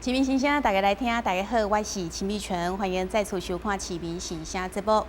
市民新声，大家来听，大家好，我是秦美泉，欢迎再次收看市民新声节目。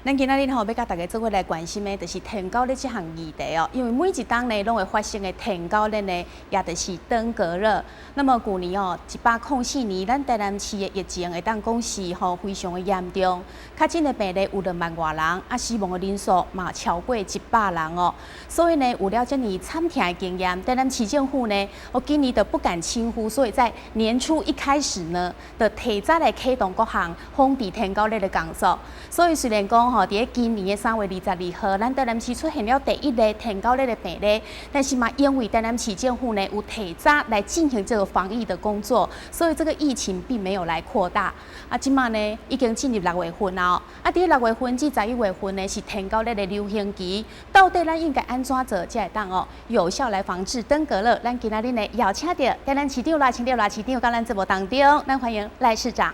咱今仔日要甲大家做伙来关心的，就是天高热这项议题哦。因为每一当呢，拢会发生的天高热呢，也就是登革热。那么去年104年，咱台南市的疫情会当讲是非常的严重，确诊的病例有2万多人，死亡的人数嘛超过100人哦。所以呢，有了这么惨痛的经验，台南市政府呢，今年都不敢轻忽，所以在年初一开始呢，就提早来启动各项防治天高热的工作。所以虽然讲伫今年的3月22号，咱台南市出现了第一例天高热的病例，但是嘛，因为台南市政府呢有提早来进行这个防疫的工作，所以这个疫情并没有来扩大。即马呢已经进入6月份了，伫6月份至11月份呢是天高热的流行期，到底咱应该安怎做才会当有效来防治登革热？咱今仔日呢邀请到台南市长赖清德赖市长到咱节目当中，咱欢迎赖市长。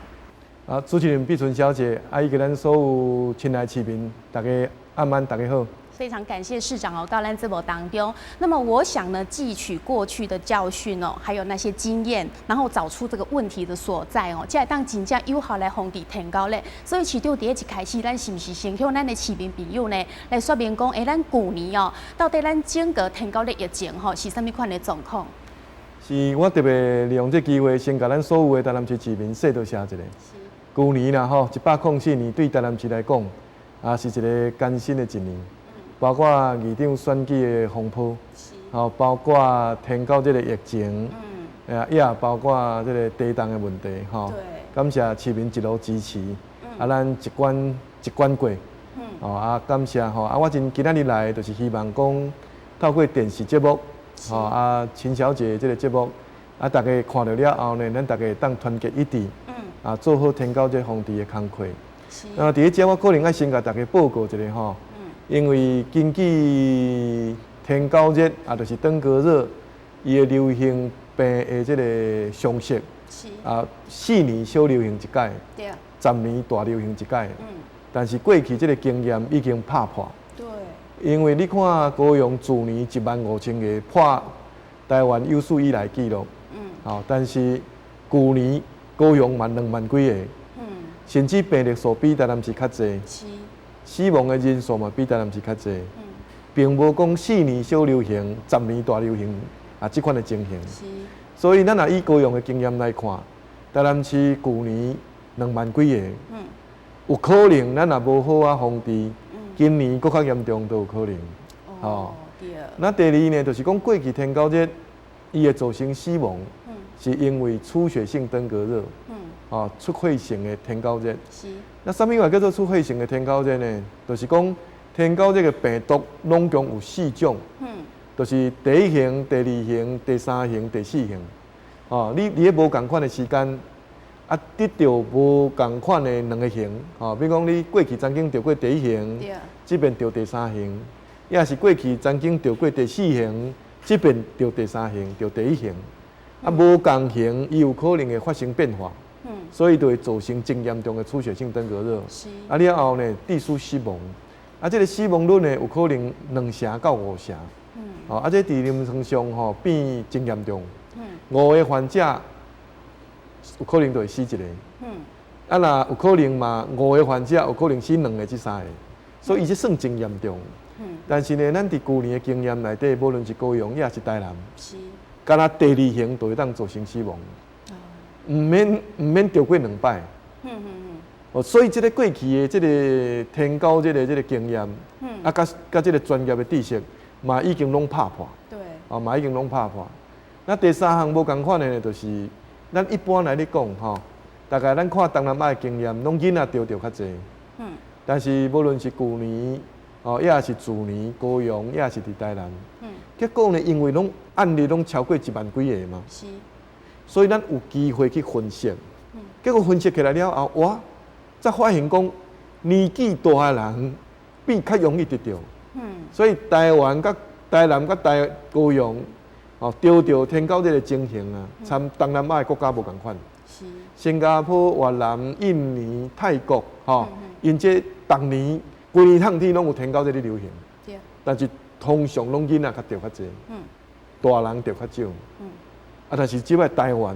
主持人碧纯小姐，以及咱所有亲爱市民，大家晚安，大家好。非常感谢市长到咱节目当中。那么我想呢，汲取过去的教训还有那些经验，然后找出这个问题的所在才会当真正有效来防治天高热。所以市长第一开始，咱是不是先向咱的市民朋友呢来说明讲，咱去年到底咱整个天高热疫情是什么款的状况？是我特别利用这机会，先甲咱所有的台南市市民说道谢一下。去年啦104年对台南市来讲，是一个艰辛的一年，包括议长选举的风波，包括天高热的疫情，也包括这个地动的问题，感谢市民一路支持，咱一关过，感谢我今仔日来就是希望讲，透过电视节目，秦小姐这个节目，大家看到了后呢，咱大家当团结一致。做好天高热防治的工作。第一点，我可能要先甲大家报告一下因为根据天高热就是登革热，伊的流行病的这个常识，4年小流行一届，10年大流行一届。但是过去这个经验已经打破。对。因为你看高雄去年15000个破台湾有史以来纪录。但是去年高雄嘛2万几个，甚至病例数比台南市较侪，死亡的人数嘛比台南市较侪，并无讲4年小流行、10年大流行这款的情形。所以咱若以高雄的经验来看，台南市去年2万几个，有可能咱若无好防治，今年搁较严重都有可能。那第二呢，就是讲过去天高热，伊会造成死亡。是因为出血性登革热，出血性的天高热。那什么话叫做出血性的天高热呢？就是讲天高热的病毒拢共有4种，就是第1型、第2型、第3型、第4型。你咧无共款的时间，得到无共款的2个型。比如讲你过去曾经得过第1型，这边得第3型，也是过去曾经得过第4型，这边得第3型，得第1型。无共型，伊有可能会发生变化，所以就会造成真严重的出血性登革热。了后呢，致使死亡。这个死亡率呢，有可能2成到5成。这伫临床上变真严重。5个患者有可能就会死1个。若有可能嘛，5个患者有可能死2个至3个，所以伊这算真严重。但是呢，咱伫去年的经验内底，无论是高雄也是台南。敢若第2型就会当造成死亡，唔免着过2摆。所以这个过去的这个天高这个经验，甲这个专业的知识，嘛已经拢打破。对。嘛已经拢打破。那第3项无共款的呢，就是咱一般来咧讲大概咱看东南亚的经验，拢囡仔得较侪。但是无论是去年也是去年高雄，也是伫台南。结果呢，因为拢案例拢超过1万几个嘛，所以咱有机会去分析。结果分析起来了后，才发现讲年纪大的人比较容易得到。所以台湾、台南、高雄得到天高热的情形参东南亚的国家无共款。新加坡、越南、印尼、泰国因这逐年规年通天拢有天高热的流行。但是通常拢囡仔较得较侪，大人得较少。但是即摆台湾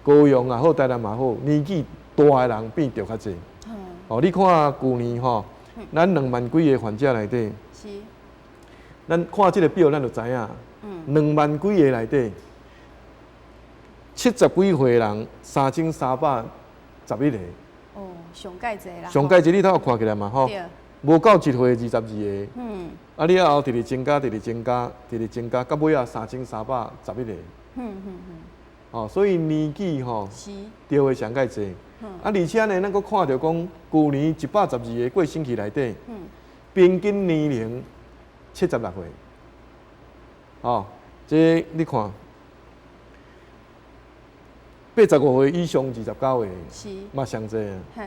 高雄也好，台南也好，年纪大的人变着较济。哦，你看去年吼，咱2万几个患者内底，是，咱看即个表，咱就知影，2万几个内底，70几岁人3311个。哦，上介济啦。上介济你头有看起来嘛吼？无到1岁22个。啊，你后直直增加，直直增加，直直增加，到尾啊3311个。哦，所以年纪吼，着的上介济。啊，而且呢，咱阁看到讲，去年112个过星期内底，平均年龄76岁。哦，这你看，85岁以上29个，嘛上济啊。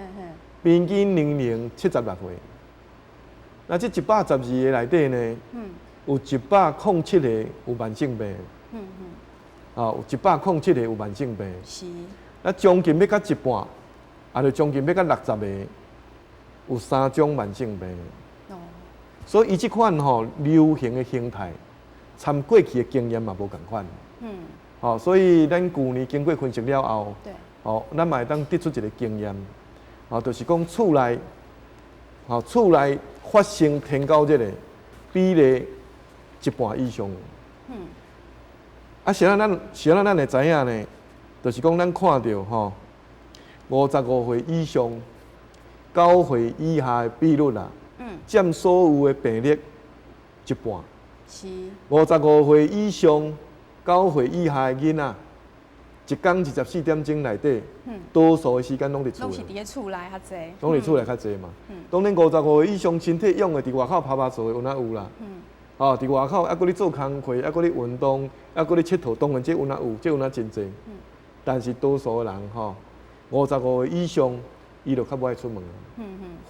平均年龄76岁。那这112个内底呢，有107个有慢性病。啊，有107个有慢性病。是。那将近要到一半。啊，就将近要到60个，有3种慢性病。所以伊即款吼流行的形态，参过去的经验嘛无共款。所以咱去年经过分析了后，咱嘛会当得出一个经验，就是讲厝内发生天高热的比例一半以上。谁咱会知影呢？就是讲咱看到吼。55岁以上、9岁以下的比率啦，占所有的病例一半。是。55岁以上、9岁以下的囡仔，一天24点钟内底，多数的时间拢伫厝。拢是伫咧厝内较济。拢伫厝内较济嘛。当然55岁以上身体勇的，伫外口拍拍坐的有哪有啦？伫外口还搁咧做工课，还搁咧运动，还搁咧佚佗，当然这有哪有，这有哪真济。但是多数的人吼。55岁以上，伊就较不爱出门，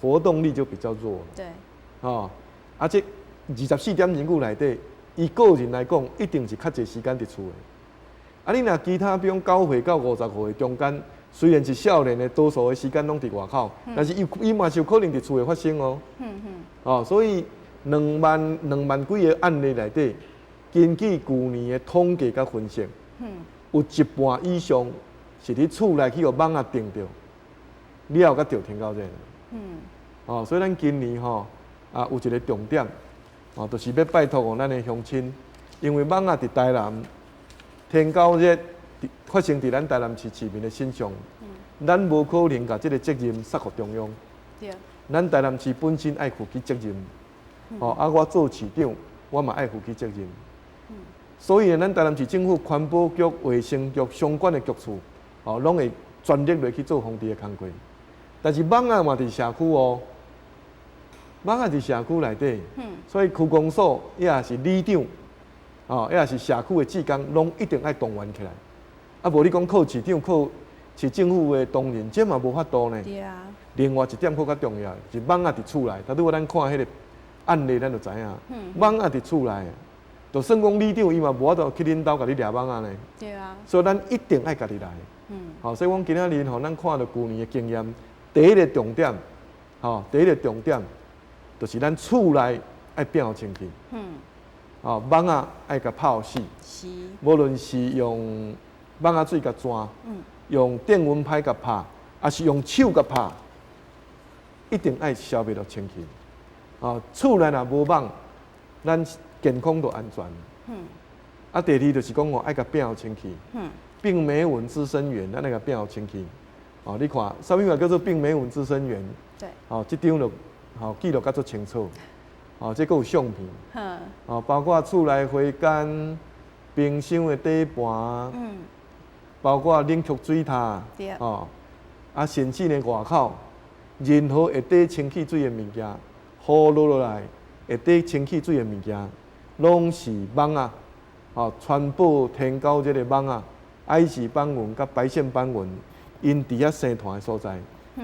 活动力就比较弱。对，这24点钟久内底，伊个人来讲，一定是较侪时间伫厝的。你若其他比如9岁到50岁中间，虽然是少年的，多数的时间拢伫外口，但是伊嘛是有可能伫厝的发生哦。所以2万几个案例内底，根据去年的统计甲分析，有一半以上。是伫厝内去互蚊仔叮着，了甲着天高热。所以咱今年有一个重点，就是要拜托咱的乡亲，因为蚊仔伫台南天高热发生伫咱台南市市民的身上，咱无可能甲这个责任撒互中央。咱台南市本身爱负起责任。我做市长，我嘛爱负起责任。所以咱台南市政府环保局、卫生局相关的局处。拢会全力来去做防治的工作，但是蚊仔嘛伫社区哦，蚊仔伫社区内底，所以区公所也是里长，也是社区的职工，拢一定爱动员起来。无你讲靠市长、靠市政府的动员，这嘛无法度呢。对啊。另外一点佫较重要，是蚊仔伫厝内。拄仔咱看迄个案例，咱就知影，蚊仔伫厝内，就算讲里长伊嘛无法度去恁兜甲你掠蚊仔呢。对啊。所以咱一定爱家己来。所以我今仔日咱看到去年的经验，第一个重点，就是咱厝内爱变好清气。蚊仔爱甲拍死。是。无论是用蚊仔水甲抓，用电蚊拍甲拍，还是用手甲拍，一定爱消灭到清气。厝内若无蚊，咱健康就安全。第二就是讲爱甲变好清气。病媒蚊滋生源，咱那个变好清气。你看，啥物话叫做病媒蚊滋生源？对。这张就记录较足清楚。这个有相片。包括厝内花间、冰箱的底盘，包括冷却水塔，甚至呢外口，任何会底清气水的物件，雨落来会底清气水的物件，拢是蚊仔。传播天高热的蚊仔。矮翅斑蚊甲白线斑蚊，因伫遐生团的所在，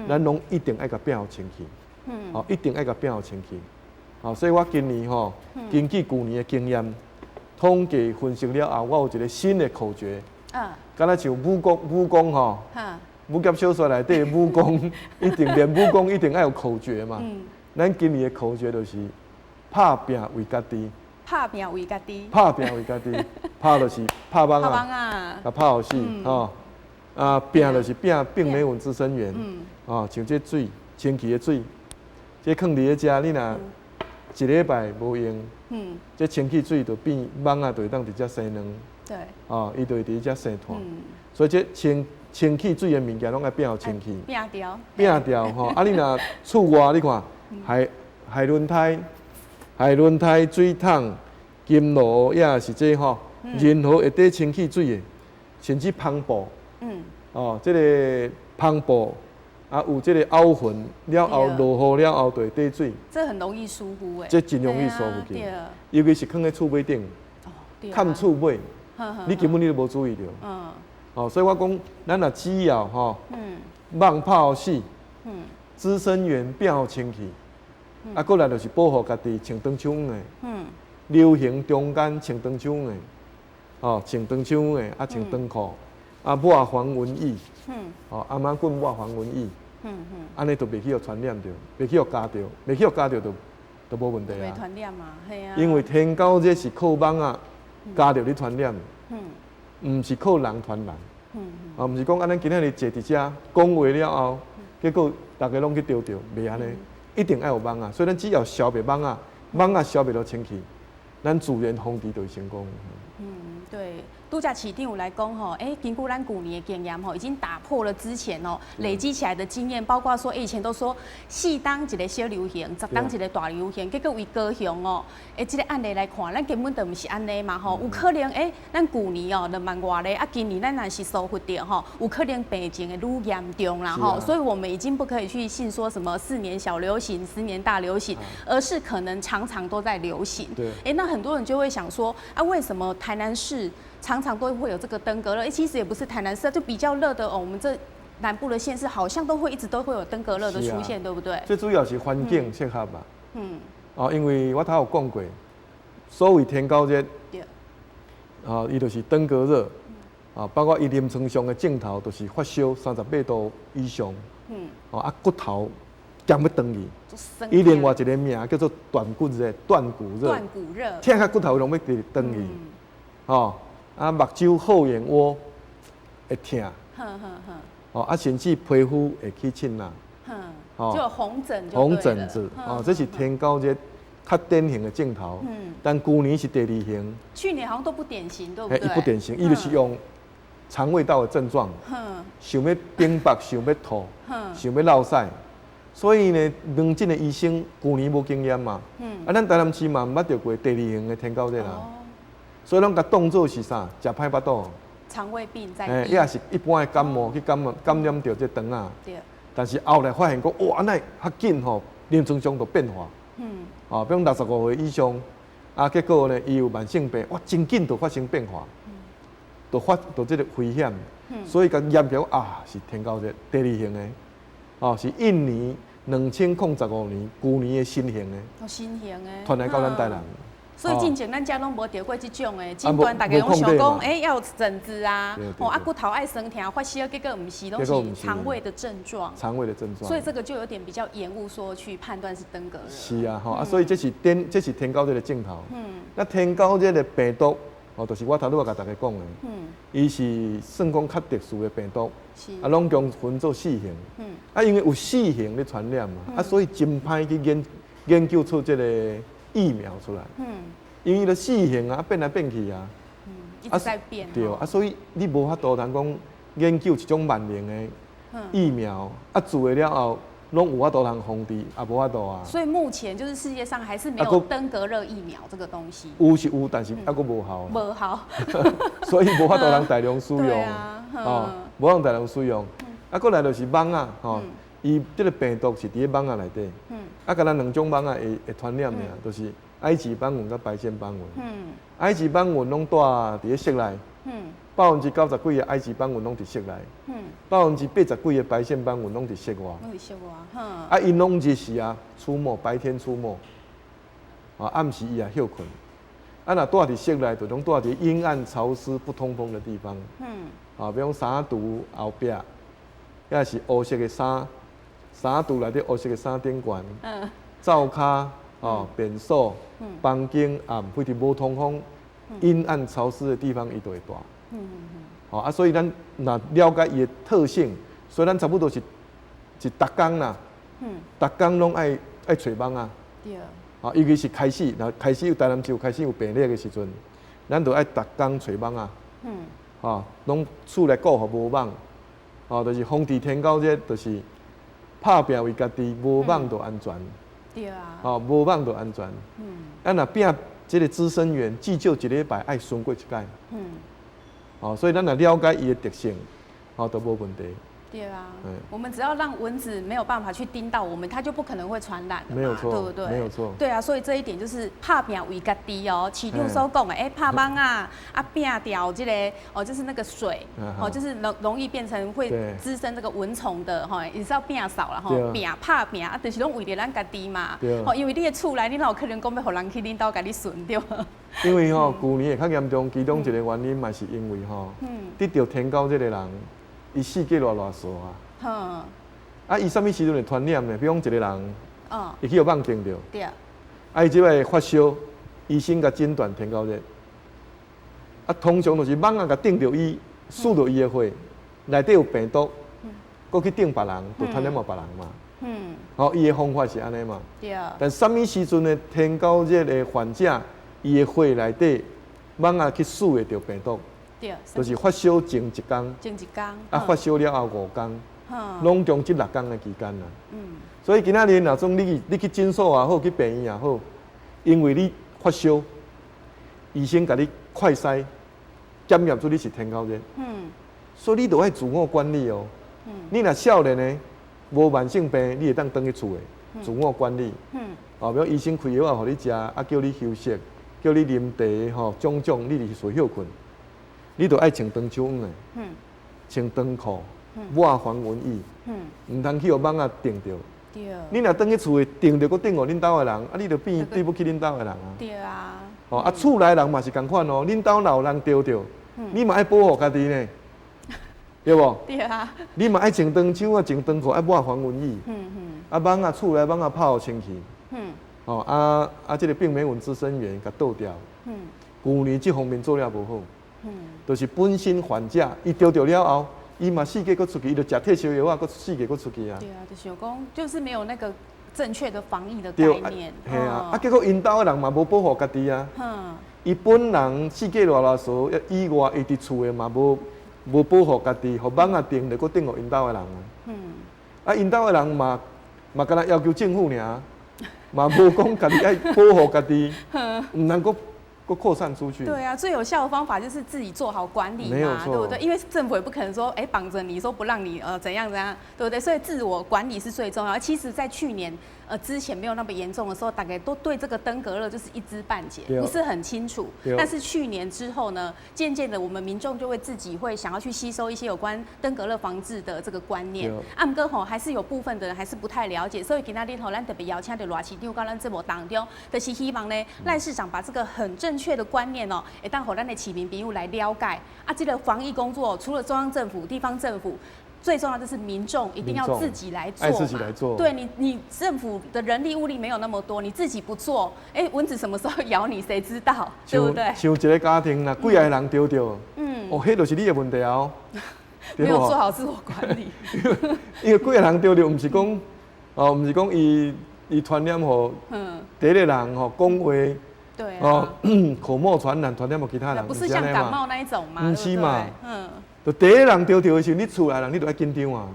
咱拢一定爱甲变好清气，一定爱甲变好清气。所以我今年根据去年的经验，统计分析了后，我有一个新的口诀，敢若像武功武侠小说内底武功一定练武功一定爱有口诀嘛。咱今年的口诀就是拍拼为家己。拍拼为家己，拍拼为家己，拍就是拍蚊仔，啊，甲拍好死啊，病就是病媒蚊滋生源。哦，像这水，清气的水，这放伫咧遮，你若一礼拜无用，这清气水就变蚊啊，就会当伫遮生卵。对。哦，伊就会伫遮生团。所以这清气水的物件拢爱变好清气。变掉。变掉吼，啊，你若厝外你看，海轮胎、水桶、金炉，也是这吼，任何会底清气水的，甚至篷布。哦，这个篷布啊，有这个凹痕了后，落雨了后就会滴水。这很容易疏忽诶。这真容易疏忽去，尤其是放在厝尾顶，看厝尾，你根本你都无注意到。哦，所以我讲，咱若只要吼，网泡死，滋生源变好清气，啊，过来就是保护家己，穿长袖的，流行中间穿长袖的，哦，穿长袖的，啊，穿长裤。啊，抹防蚊液，哦，阿妈棍抹防蚊液，安尼就袂去互传染着，袂去互加着，袂去互加着就无问题啊。袂传染嘛，系啊。因为天狗这是靠蚊啊加着你传染，毋是靠人传人。啊，毋是讲安尼今仔日坐伫遮讲话了后，结果大家拢去丢着，袂安尼，一定要有蚊啊。所以咱只要消灭蚊啊，蚊啊消灭了清气，咱自然防治就会成功。对。度假市场来讲吼，经过咱去年的经验吼，已经打破了之前哦累积起来的经验，包括说，以前都说4当一个小流行，10当一个大流行，结果为高雄哦，这个案例来看，咱根本就不是安尼嘛吼，有可能咱去年哦2万多例，啊，今年咱若是疏忽掉吼，有可能病情会愈严重啦吼，所以我们已经不可以去信说什么4年小流行、10年大流行，而是可能常常都在流行。对，那很多人就会想说，啊，为什么台南市常常都会有这个登革热？其实也不是台南市，就比较热的哦。我们这南部的县市好像一直都会有登革热的出现，对不对？最主要是环境适合吧。哦，因为我头有讲过，所谓天狗热，啊，伊就是登革热，啊，包括伊临床上的症头，就是发烧38度以上，哦啊，骨头咸要断去。伊另外一个名叫做断骨热，断骨热。断骨热。疼较骨头拢要断去。哦，啊，目睭后眼窝会痛，哦，啊，甚至皮肤会起疹啦，就有红疹就红疹子，哦，这是天狗热较典型的症头。但去年是第2型。去年好像都不典型，对不对？伊不典型，伊就是用肠胃道的症状，想要冰白，想要吐，想要落屎。所以呢，两诊的医生去年无经验嘛，啊，咱台南市嘛毋捌着过第2型的天狗热啦。所以拢甲当做是啥？食歹巴肚，肠胃病在。也是一般的感冒去感染着这肠啊。对。但是后来发现讲，哇，安尼较紧吼，临床上就变化。哦，比如65岁以上，啊，结果呢，伊有慢性病，哇，真紧就发生变化，就这个危险。所以甲验出啊，是天狗热第2型的，哦，是印尼2015年去年的新型的。哦，新型的。传来到咱台南。所以进前咱家拢无得过这种诶，近端大家拢想讲，要有疹子啊，啊骨头爱酸痛、发烧，结果唔是，拢是肠胃的症状。肠胃的症状。所以这个就有点比较延误，说去判断是登革热。是啊，啊，所以这是天狗热的症头。那天狗热的病毒，哦，就是我头拄仔甲大家讲的，伊是算讲较特殊的病毒，啊，拢共分做4型。啊，因为有4型咧传染嘛，啊，所以真歹去研究出这个疫苗出来，因为了4型啊，变来变去啊，一直在变。对啊，所以你无法度通讲研究一种万能的疫苗，啊，做了后拢有法度通防治，啊，无法度啊。所以目前就是世界上还是没有登革热疫苗这个东西。有是有，但是还佫无效。无效。所以无法度通大量使用，哦，无法度大量使用。啊，过来就是蚊啊，吼，伊这个病毒是伫咧蚊啊内底。啊，甲咱2种蚊啊会传染的，就是埃及斑蚊甲白线斑蚊。埃及斑蚊拢住伫咧室内，90%几个埃及斑蚊拢伫室内，80%几个白线斑蚊拢伫室外。拢伫室外，啊，因拢日时啊出没，白天出没，啊，暗时伊也休困。啊，若住伫室内，就拢住伫阴暗、潮湿、不通风的地方。啊，比如衫橱后壁，也是黑色的衫橱内底黑色的衫顶悬，灶骹哦，便所，房间暗，非常无通风、阴暗潮湿的地方，伊就会大。所以咱若了解伊的特性，所以咱差不多是逐工啦，逐工拢爱找网啊。对。尤其是开始，开始有台南市有开始有病例的时阵，咱就爱逐工找网啊。拢厝内顾好无网，就是风地天高这，就是拍拼为家己，无网就安全。对啊。无网就安全。咱若拼这个资生源，至少一礼拜爱巡过一届。所以咱若了解伊的特性，都无问题。对啊，我们只要让蚊子没有办法去叮到我们，它就不可能会传染了嘛，没有错，对不对？没有错。对啊，所以这一点就是拍拼为家己哦。市长所讲的，拍网啊，拼掉这个就是那个水，就是容易变成会滋生这个蚊虫的，也是要拼扫啦，拍拼啊，就是拢为了咱家己嘛。因为你的厝内，你哪有可能讲要互人去恁兜甲你顺对？因为去年会较严重，其中一个原因嘛是因为得到天高这个人。伊四界偌傻啊！伊啥物时阵会传染呢？比如讲一个人，伊去互网叮着，伊即摆发烧，医生甲诊断天高热。通常就是网甲叮着伊，输到伊的血，内底有病毒，搁去叮别人，就传染互别人嘛。伊的方法是安尼嘛。但啥物时阵呢？天高热的患者，伊的血内底网去输会着病毒。就是发烧前1天，发烧了后5天，拢共这6天的期间啦。所以今仔日若种你去诊所也好，去病院也好，因为你发烧，医生甲你快筛检验出你是天高热，所以你就要自我管理哦。你若少年的无慢性病，你会当回去厝的，自我管理。比如医生开药啊，互你食，叫你休息，叫你啉茶，种你就是睡休困。你就爱穿长袖的，穿长裤，抹防蚊液，唔通去互网啊叮着。你若倒去厝诶，叮着，搁叮互恁兜诶人，你就变对不起恁兜诶人啊。对啊。厝内人嘛是共款哦，恁兜若有人着着，你嘛爱保护家己呢，对无？对啊。你嘛爱穿长袖啊，穿长裤，爱抹防蚊液。网啊，厝内网啊泡清气。这个病媒蚊滋生源甲倒掉。去年这方面做了无好。就是本身患者，伊得着了后，伊嘛四界搁出去，伊就食退烧药啊，搁四界搁出去啊。对啊，就是讲，就是没有那个正确的防疫的概念。嘿啊，结果因兜的人嘛无保护家己啊。伊本人四界偌少，以外伊伫厝的嘛无保护家己，互网啊叮就搁叮互因兜的人啊。因兜的人嘛敢若要求政府尔，嘛无讲家己爱保护家己，唔能够。扩散出去。对啊，最有效的方法就是自己做好管理嘛，对不对？因为政府也不可能说，绑着你说不让你怎样，对不对？所以自我管理是最重要。其实，在去年之前没有那么严重的时候，大概都对这个登革热就是一知半解，不是很清楚。但是去年之后呢，渐渐的我们民众就会自己会想要去吸收一些有关登革热防治的这个观念。不过还是有部分的人还是不太了解，所以今仔日咱特别邀请到赖市长到咱节目当中，就是希望呢赖市长把这个很正确的观念会当让咱的市民朋友来了解。这个防疫工作除了中央政府、地方政府。最重要的是民众一定要自己来做嘛，自己来做。对你政府的人力物力没有那么多，你自己不做，蚊子什么时候咬你谁知道，对不对？像一个家庭呐，几个人丢掉，迄就是你的问题哦。没有做好自我管理。因为几个人丢掉，唔是讲唔是讲伊传染互第一个人讲话。对啊。口沫传染互其他人，不是像感冒那一种嘛？唔是嘛？就第一个人丢的时候，你厝内人你就要紧张啊。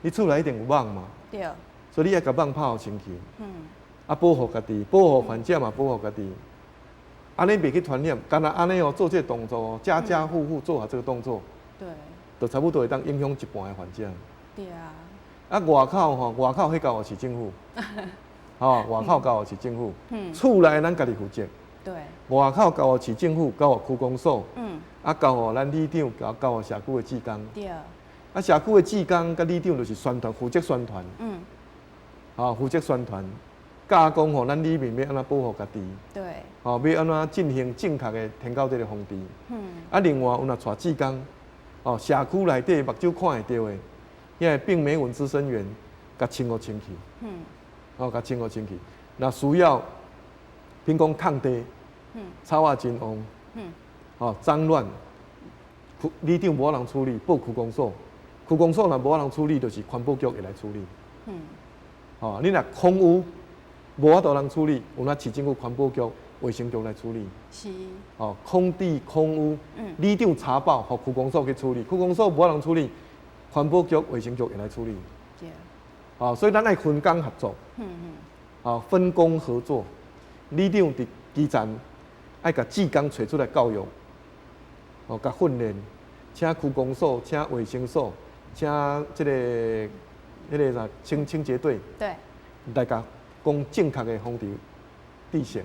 你厝内一定有网嘛。对。所以你要甲网泡清气。保护家己，保护患者嘛，保护家己。安尼袂去传染，干那安尼做这个动作，家家户户做好这个动作。对。就差不多会当影响一半的患者。对啊。外口迄交互市政府。外口交互市政府。厝内咱家己负责。对。外口交互市政府，交互区公所。交互咱里长，交互社区的志工。对。社区的志工甲里长就是宣传，负责宣传。负责宣传，教讲吼，咱里面要安怎保护家己。对。要安怎进行正确的天高热的防治。另外有若带志工，社区内底目睭看会到的，因为病媒蚊滋生源，甲清互清气。甲清互清气。若需要，比如讲抗地，草啊真旺。脏乱、里长无人处理，报区公所，区公所若无人处理，就是环保局会来处理。嗯，哦，你若空污无法度人处理，有那市政府环保局、卫生局来处理。是，哦，空地、空污，里长查报，互区公所去处理，区公所无法人处理，环保局、卫生局会来处理。对，哦，所以咱爱分工合作。哦，分工合作，里长伫基层爱甲志工找出来教育，哦，甲训练，请区公所、请卫生所、请迄个啥清洁队，对，来甲讲正确的方式知识，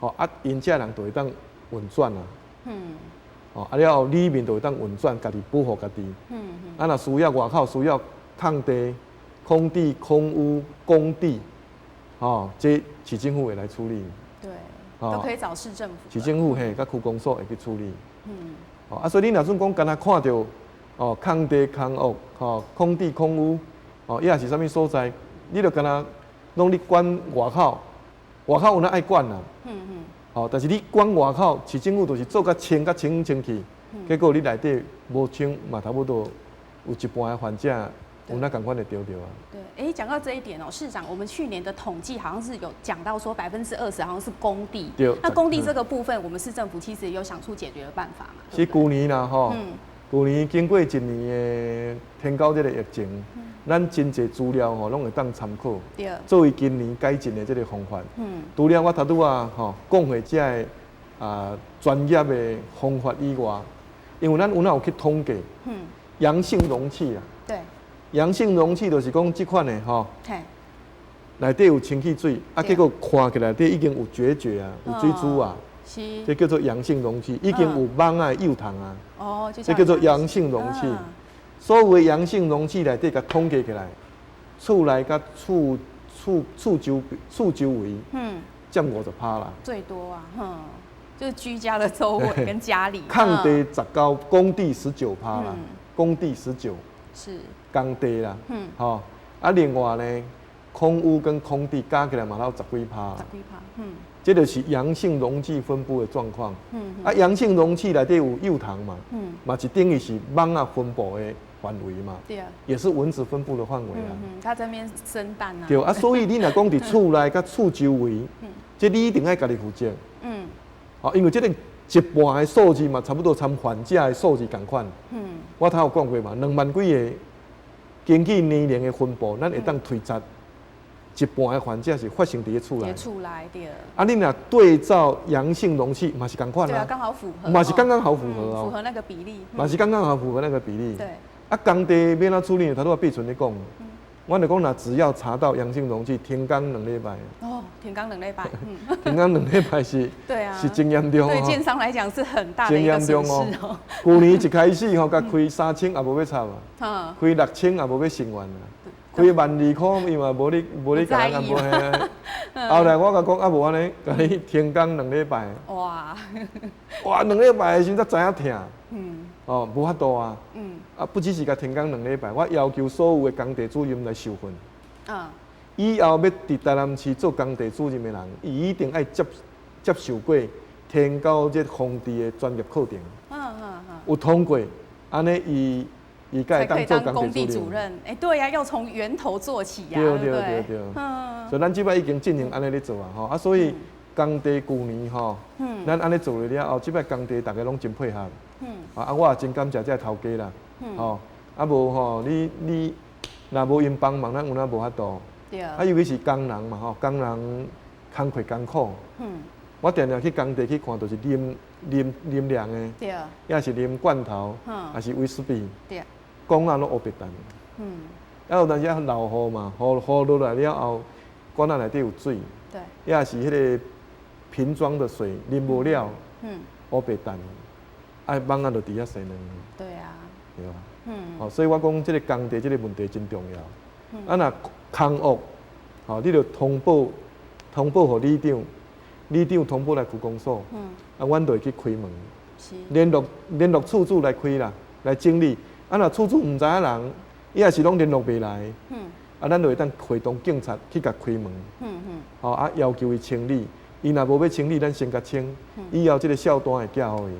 哦啊，因遮人就会当运转啊，哦啊了后里面就会当运转，家己保护家己，啊若需要外口需要空地、空地、空污、工地，哦，这市政府会来处理，对，哦都可以找市政府。市政府嘿，甲区公所会去处理，哦啊，所以你若算讲敢若看到哦空地、空屋、吼空地、空污，哦，抑也是啥物所在，你就敢若拢你管外口，外口有哪爱管啦？哦，但是你管外口，市政府就是做甲清气，结果你内底无清嘛，差不多有一半的患者有那共款的丢掉啊。对，讲到这一点哦，市长，我们去年的统计好像是有讲到说20%好像是工地，那工地这个部分，我们市政府其实也有想出解决的办法嘛。是去年啦吼，去年经过一年的天狗这个疫情，咱真侪资料吼，拢会当参考，作为今年改进的这个方法。除了我头拄啊吼讲回这个专业的方法以外，因为咱有去统计，阳性容器啊，对，阳性容器就是讲这款的吼，内底有氢气水，啊，结果看起来底已经有决啊，有水珠啊。这叫做阳性容器，已经有蚊啊、幼虫啊，哦，这叫做阳性容器。所有的阳性容器内底，甲统计起来，厝内甲厝周围，占50%啦。最多啊，就是居家的周围跟家里。空地19，工地19%啦，工地19是工地啦，吼啊，另外呢，空污跟空地加起来嘛，有10几%。10几%，这就是阳性容器分布的状况。啊，阳性容器内底有幼虫嘛，嘛是等于是蚊啊分布的范围嘛，对啊，也是蚊子分布的范围啊。它这边生蛋啊。对啊，所以你若讲伫厝内甲厝周围，这你一定爱家己负责。哦，因为这个一半的数字嘛，差不多参患者的数字同款。我头有讲过嘛，2万几个，根据年龄的分布，咱会当推测。一半的患者是发生伫咧厝内，对。啊，你若对照阳性容器，嘛是同款啊。对啊，刚好符合。嘛是刚刚好符合哦。符合那个比例。嘛是刚刚好符合那个比例。对。啊，工地要哪处理？头拄啊，毕存咧讲，我就讲若只要查到阳性容器，停工2礼拜。哦，停工2礼拜。停工2礼拜是。对啊。是真严重哦。对建商来讲是很大的一个损失哦。去年一开始吼，甲开3000也无要插啊，开6000也无要成员啊。开12000块，伊嘛无你甲咱安无嘿。后来我甲讲啊，无安尼，甲你停工2礼拜。哇！2礼拜的时阵才知影疼。哦，无法度啊。啊，不只是甲停工2礼拜，我要求所有的工地主任来受训。以后要伫台南市做工地主任的人，伊一定爱接受过天狗这工地的专业课程。有通过，安尼伊才可以当工地主任。对呀，要从源头做起呀，对对。所以咱即摆已经进行安尼咧做啊，吼啊，所以工地去年吼，咱安尼做了后，即摆工地大家拢真配合。啊，我也真感谢这头家啦。吼，啊无吼，你若无因帮忙，咱有哪无法度？对啊。尤其是工人嘛，吼，工人工课艰苦。我常常去工地去看，就是啉凉的，对啊，也是啉罐头，也是威士忌，对，管啊拢乌白蛋，还有当时落雨嘛，雨落来了后，管啊内底有水，对，也是迄个瓶装的水啉无了，乌白蛋，啊，蚊啊就伫遐生呢，对啊，对吧？哦，所以我讲这个工地这个问题真重要，啊，若空屋，哦，你着通报予里长通报来区公所，啊，阮就会去开门，联络厝主来开啦，来整理。啊，若厝主毋知影人，伊也是拢联络袂来，啊，咱就会当会动警察去甲开门，吼啊，要求伊清理。伊若无要清理，咱先甲清，以后即个小单会寄互伊。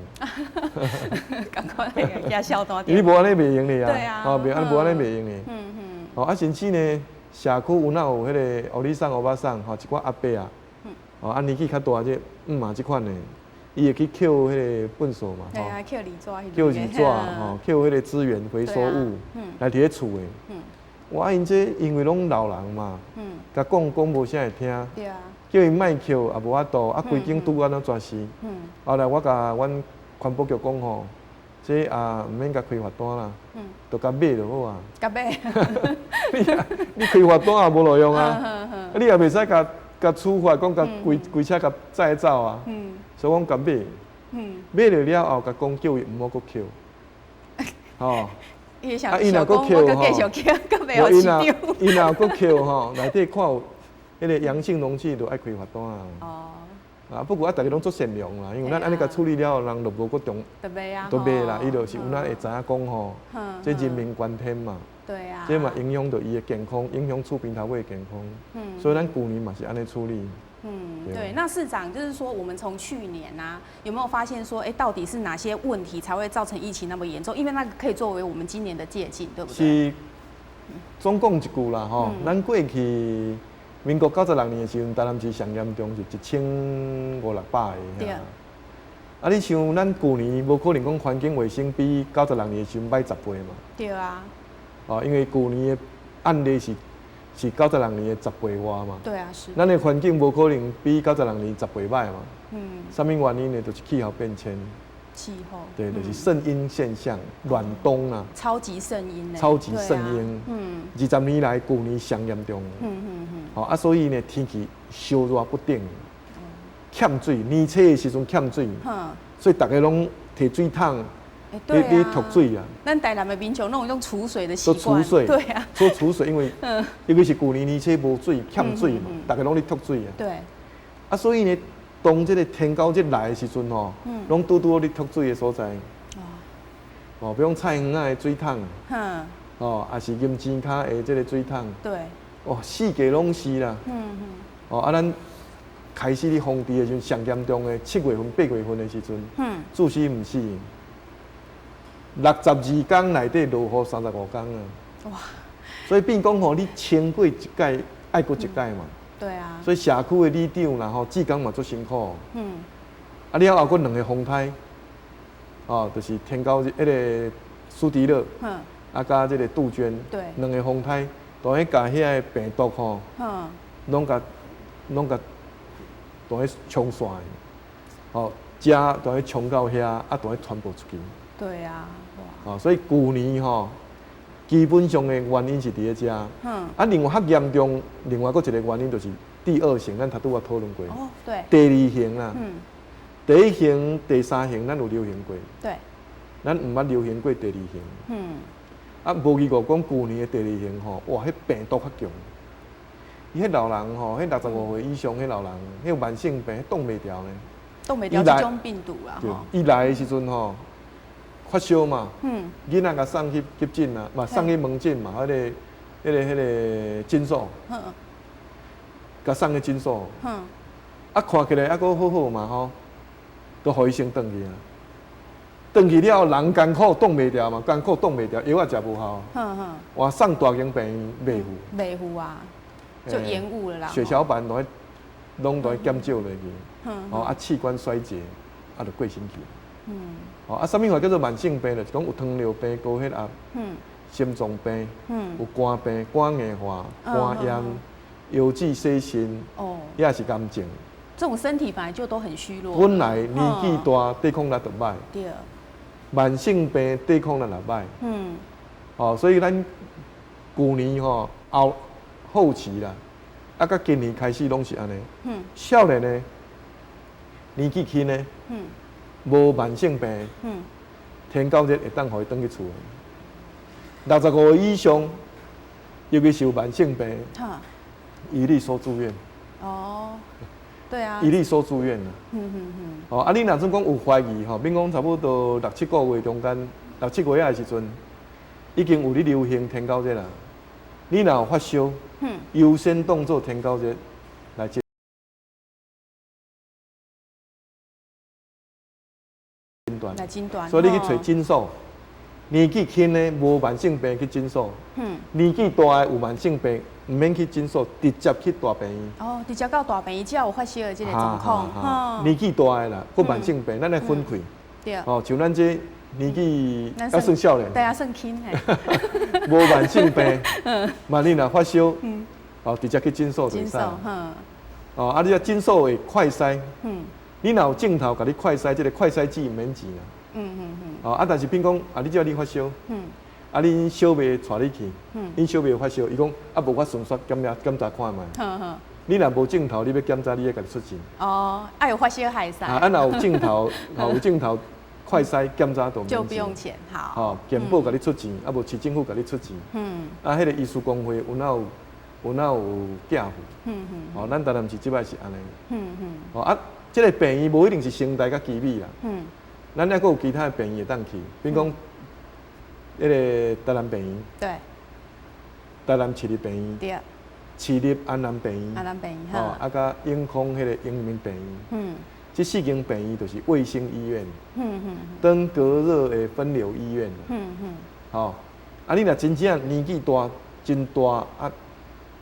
赶快来给他消单。你无安尼袂用哩啊，对啊，哦，安尼无安尼袂用哩。哦，啊，甚至呢，社区有哪有迄个欧里桑、欧巴桑，吼，一寡阿伯啊，哦，年纪较大这嘛即款呢，伊会去捡迄个粪扫嘛，对啊，捡纸纸，捡纸纸，吼，捡迄个资源回收物，来伫咧厝诶。我因这因为拢老人嘛，甲讲无啥会听，对啊，叫伊莫捡也无法度，啊，规间拄安怎绝死。后来我甲阮环保局讲吼，这毋免甲开罚单啦，就甲买就好啊。甲买，你开罚单也无路用啊，你也袂使甲处罚，讲甲规车甲载走啊。所以讲甲买，买了后甲讲叫伊毋好搁捡，吼。伊若搁捡吼，伊若搁捡吼，内底看有迄个阳性容器，就爱开罚单啊。啊，不过啊，大家拢做善良啦，因为咱安尼甲处理了，人就无搁中，都袂啦，伊就是有咱会知影讲吼，这人命关天嘛。对啊。这嘛影响到伊的健康，影响厝边头尾的健康。所以咱旧年嘛是安尼处理。对。那市长就是说，我们从去年啊，有没有发现说，到底是哪些问题才会造成疫情那么严重？因为那个可以作为我们今年的借鉴，对不对？是。总讲一句啦吼，咱过去民国96年的时阵，台南市上严重是1500、600个。对。啊，你像咱旧年无可能讲环境卫生比96年的时阵歹10倍嘛。对啊。哦，因为旧年的案例是96年的10倍外嘛。对啊，是。咱的环境无可能比96年10倍歹嘛。什么原因呢？就是气候变迁。气候。对，就是圣婴现象，暖冬啊。超级圣婴呢。超级圣婴。20年来旧年上严重。好啊，所以呢，天气烧热不定，欠水，年初的时阵欠水，所以大家拢摕水桶。你吐水啊！咱台南的民众拢有储水的习惯，对啊，做储水，因为尤其是旧年年初无水，欠水嘛，大家拢咧吐水啊。对。啊，所以呢，当这个天高节来的时阵吼，拢拄拄咧吐水的所在。哦，比如菜园仔的水桶，哦，也是银钱卡的这个水桶。对。哦，四界拢是啦。哦，啊，咱开始咧封治的时阵，上严重的7月份、8月份的时阵，注死毋死。62天内底落雨35天啊！哇！所以变讲吼，你清过一届，爱过一届嘛。对啊。所以社区的里长啦吼，志工嘛足辛苦。啊，了后佫2个风台，哦，就是天高迄个苏迪勒，啊，甲这个杜鹃，对，2个风台，当迄甲遐个病毒吼，拢甲当迄冲散，哦，食当迄冲到遐，啊，当迄传播出去。对啊，哇！哦，所以旧年吼，基本上的原因是伫咧遮。啊，另外较严重，另外佫一个原因就是第2型，咱头拄仔讨论过。哦，对。第2型啦。第1型、第3型，咱有流行过。对。咱毋捌流行过第2型。啊，无异个讲旧年的第2型吼，哇，迄病毒较强。伊迄老人吼，迄65岁以上迄老人，迄有慢性病，冻袂掉呢。冻袂掉这种病毒啊！吼。伊来的时阵吼。发烧嘛，囡仔甲送去急诊啦，嘛送去门诊嘛，迄个诊所，甲送去诊所，啊看起来还佫好好嘛吼，都互伊先转去啊，转去了人艰苦冻袂掉嘛，艰苦冻袂掉，药啊食无效，哇送大型病院袂赴啊，就延误了啦，血小板拢在减少落去，哦啊器官衰竭，啊就过身去。哦啊，什么话叫做慢性病咧？是讲有糖尿病、高血压、心脏病，有肝病、肝硬化、肝炎、腰子细心，也是癌症。这种身体本来就都很虚弱。本来年纪大，抵抗力就歹。对。慢性病抵抗力也歹。哦，所以咱旧年吼后期啦，啊，甲今年开始拢是安尼。少年呢，年纪轻呢。无慢性病，天高热会当互伊转去厝65岁以上，尤其是有慢性病，一律收住院。哦，对啊，一律收住院啦。哦，啊，你若总讲有怀疑吼，比如讲差不多6、7个月中间，6、7个月的时阵，已经有咧流行天高热啦。你若有发烧，优先当做天高热来接。诊断。来诊断。所以你去找诊所，年纪轻的无慢性病去诊所，年纪大的有慢性病，唔免去诊所，直接去大病院。哦，直接到大病院才有发烧的这个状况。年纪大的啦，或慢性病，咱来分开。对。哦，像咱这年纪还算少年，对啊，算轻嘿。无慢性病，万一若发烧，哦，直接去诊所就使。哦，啊，你啊诊所的快筛，你若有镜头，甲你快筛，这个快筛剂免钱啊。哦，啊，但是比如讲，啊，你只要你发烧，啊，你小妹带你去，你小妹有发烧，伊讲啊，无法顺续检查看卖。你若无镜头，你要检查，你要家己出钱。哦，啊有发烧还使。啊，若有镜头，有镜头快筛检查都免钱。就不用钱，好。哦，健保甲你出钱，啊，无市政府甲你出钱。啊，迄个医师公会有哪有寄付？哦，咱台南市即摆是安尼。哦啊，即个病院无一定是成大甲基美啦。咱还阁有其他的病院会当去，比如讲，迄个台南病院。对。台南市立病院。对。市立安南病院。安南病院。哦，啊，甲永康迄个永民病院。这4间病院就是卫生医院。登革热的分流医院。哦，啊，你若真正年纪大、真大啊。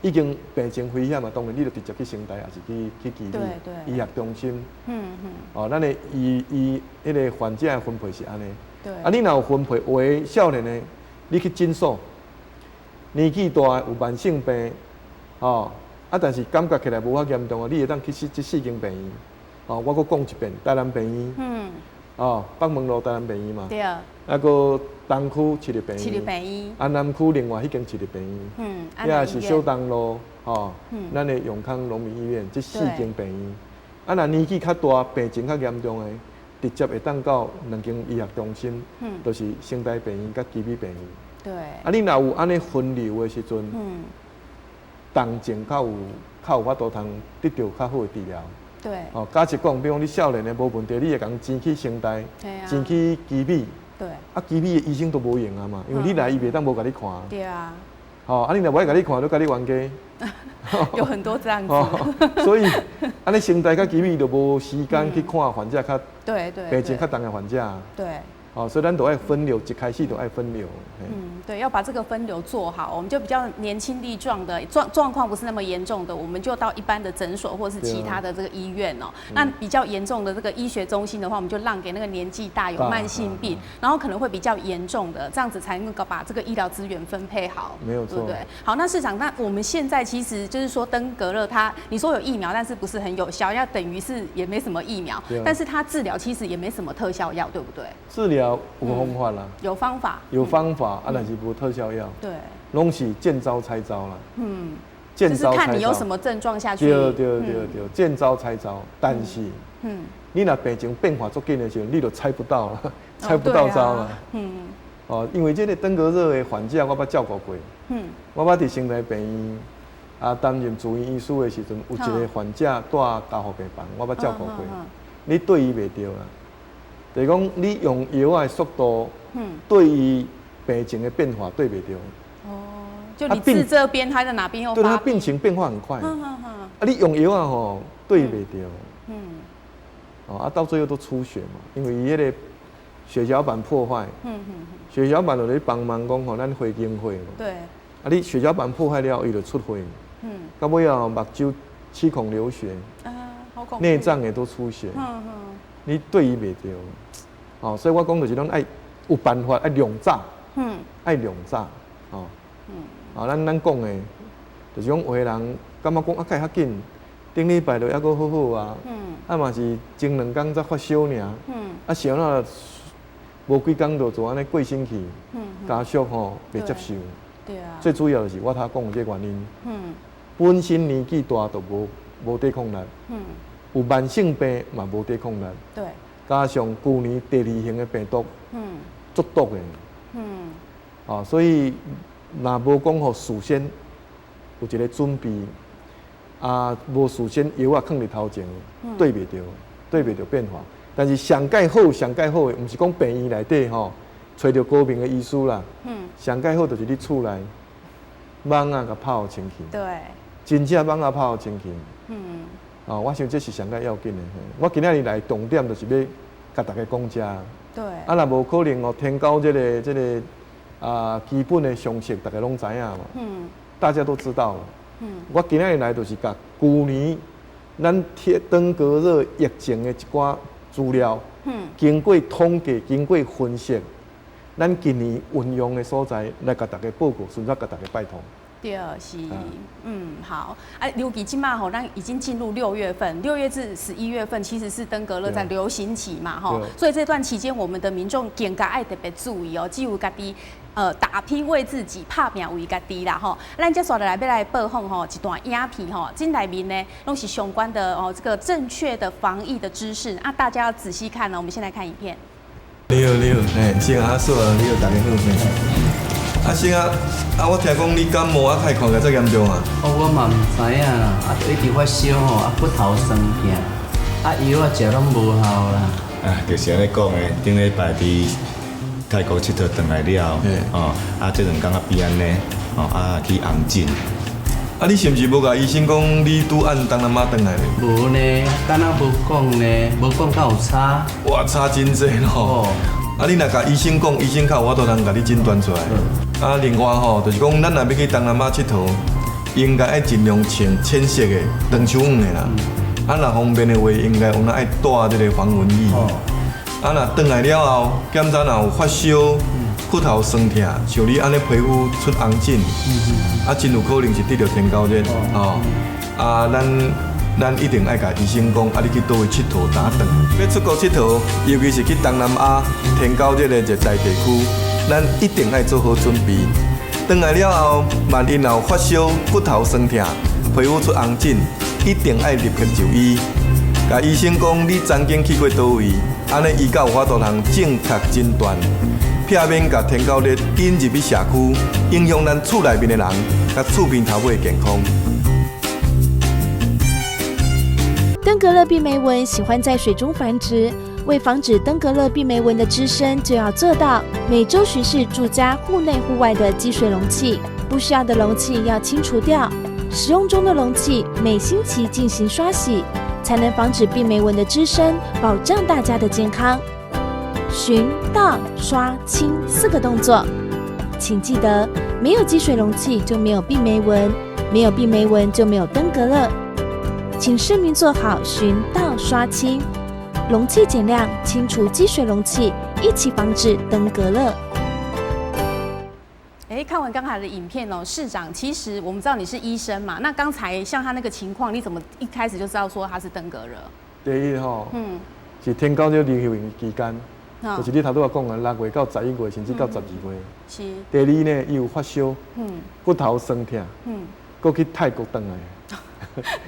已经病情危险嘛，当然你就直接去成大，也是去基理医学中心。哦，咱的迄个患者的分配是安尼。对。啊，你若有分配，有的少年的，你去诊所，年纪大有慢性病，哦，啊，但是感觉起来无遐严重啊，你会当去这4间病院。哦，我阁讲一遍，台南病院。哦，北门路台南病院嘛。对。啊，个东区市立病院。市立病院。安南区另外迄间市立病院。也是小东路，吼，咱的永康农民医院，这4间病院。啊，若年纪较大、病情较严重的，直接会当到2间医学中心，就是成大病院甲基美病院。对。啊，你若有安尼分流的时阵，动静较有法度通得到较好的治疗。对。哦，假设讲，比如讲你少年的无问题，你会讲转去成大，转去基美。对。啊，基美的医生都无用啊嘛，因为你来伊袂当无甲你看。对啊。哦，啊，你若无爱甲你看，都甲你冤家。有很多这样子。所以，安尼成大甲基美就无时间去看患者较病情较重的患者。对。哦，所以咱都爱分流，一开始都爱分流。对，要把这个分流做好，我们就比较年轻力壮的状况不是那么严重的，我们就到一般的诊所或是其他的这个医院哦。那比较严重的这个医学中心的话，我们就让给那个年纪大有慢性病，然后可能会比较严重的，这样子才能够把这个医疗资源分配好，没有错，对不对？好，那市长，那我们现在其实就是说登革热它，你说有疫苗，但是不是很有效，要等于是也没什么疫苗，但是它治疗其实也没什么特效药，对不对？治疗有方法啦，有方法，有方法啊，但是无特效药，对，拢是见招拆招啦，见招拆招，就是看你有什么症状下去，对，见招拆招，但是，你若病情变化足紧的时候，你就猜不到了，猜不到招了，哦，因为这个登革热的患者我捌照顾过，我捌伫成大病院啊担任住院医师的时阵，有一个患者住加护病房，我捌照顾过，你对伊袂着啦。就是讲，你用药的速度，对于病情的变化对袂着。哦，就你治这边，他在哪边又发病？对，他病情变化很快。啊，你用药啊吼，对袂着。哦，啊，到最后都出血嘛，因为伊迄个血小板破坏。血小板就咧帮忙讲吼，咱血经血嘛。对。啊，你血小板破坏了，伊就出血。到尾啊，目睭七孔流血。啊，好恐怖。内脏也都出血。你对伊袂着。哦，所以我讲就是讲爱有办法，爱量早，爱量早，哦，咱讲的，就是讲有个人感觉讲啊，较紧，顶礼拜就还阁好好啊，啊嘛是前2天才发烧尔，啊烧了无几天就安尼过身去，家属吼袂接受，对啊，最主要就是我头讲的这原因，本身年纪大就无抵抗力，有慢性病嘛无抵抗力，对。加上去年第2型的病毒，足毒的，所以若无讲好事先有一个准备，啊，无事先药啊放伫头前，对袂着变化。但是上介好的，毋是讲病院内底吼，找着高明的医师啦，上介好就是你厝内，网啊甲泡清气，对，真正网啊泡清气，我想这是上介要紧的。我今仔日来重点就是要甲大家讲遮。对。啊，若无可能哦，天高这个基本的常识，大家拢知影嘛。嗯。大家都知道了。嗯。我今日来就是甲去年咱登革热疫情的一寡资料，经过统计、经过分析，咱今年运用的所在来甲大家报告，顺便甲大家拜托。对，是，好。啊，尤其即马吼，咱已经进入6月份，6月至11月份其实是登革热在流行期嘛，吼，所以这段期间我们的民众更加爱特别注意哦，只有家己打拼为自己，拍拼为家己啦，吼。咱接下来要来播放吼一段影片吼，这内面呢拢是相关的这个正确的防疫的知识啊，大家要仔细看哦。我们先来看影片。你好，先阿叔啊，你好，大家好。啊，先啊，我听讲你感冒啊，太看起来遮严重啊。我嘛唔知影啦，就一直发烧吼，骨头酸痛，药啊食拢无效啦。就是安尼讲的，顶礼拜伫泰国佚佗回来了，这2天变安尼，去红疹。你是毋是无甲医生讲你拄按东南亚回来咧？无呢，敢若无讲呢，无讲敢有差。哇，差真济咯。你若甲医生讲，医生较有法度通甲你诊断出来。另外吼，就是讲咱若要去东南亚佚佗，应该爱尽量穿浅色的、长袖的啦。若方便的话，应该有哪爱带这个防蚊液。若回来了后，检查若有发烧、骨头酸痛，像你安尼皮肤出红疹，真有可能是得到天高热。咱一定爱甲医生讲，你去倒位佚佗打转。要出国佚佗，尤其是去东南亚天高热的热带地区，咱一定爱做好准备。回来了后，万一有发烧、骨头酸痛、皮肤出红疹，一定爱立刻就医。甲医生讲你曾经去过倒位，安尼伊才有法度通正确诊断，避免甲天高热引入去社区，影响咱厝内面的人，甲厝边头尾的健康。登革热病媒蚊喜欢在水中繁殖，为防止登革热病媒蚊的滋生，就要做到每周巡视住家户内户外的积水容器，不需要的容器要清除掉，使用中的容器每星期进行刷洗，才能防止病媒蚊的滋生，保障大家的健康。巡、倒、刷、清4个动作，请记得，没有积水容器就没有病媒蚊，没有病媒蚊就没有登革热。请市民做好巡、倒、刷、清，容器减量，清除积水容器，一起防止登革热。看完刚才的影片哦，市长，其实我们知道你是医生嘛，那刚才像他那个情况，你怎么一开始就知道说他是登革热？第一吼，是天高热流行期间，就是你头拄仔讲的6月到11月，甚至到12月。是。第二呢，伊有发烧，骨头酸痛，搁去泰国回来。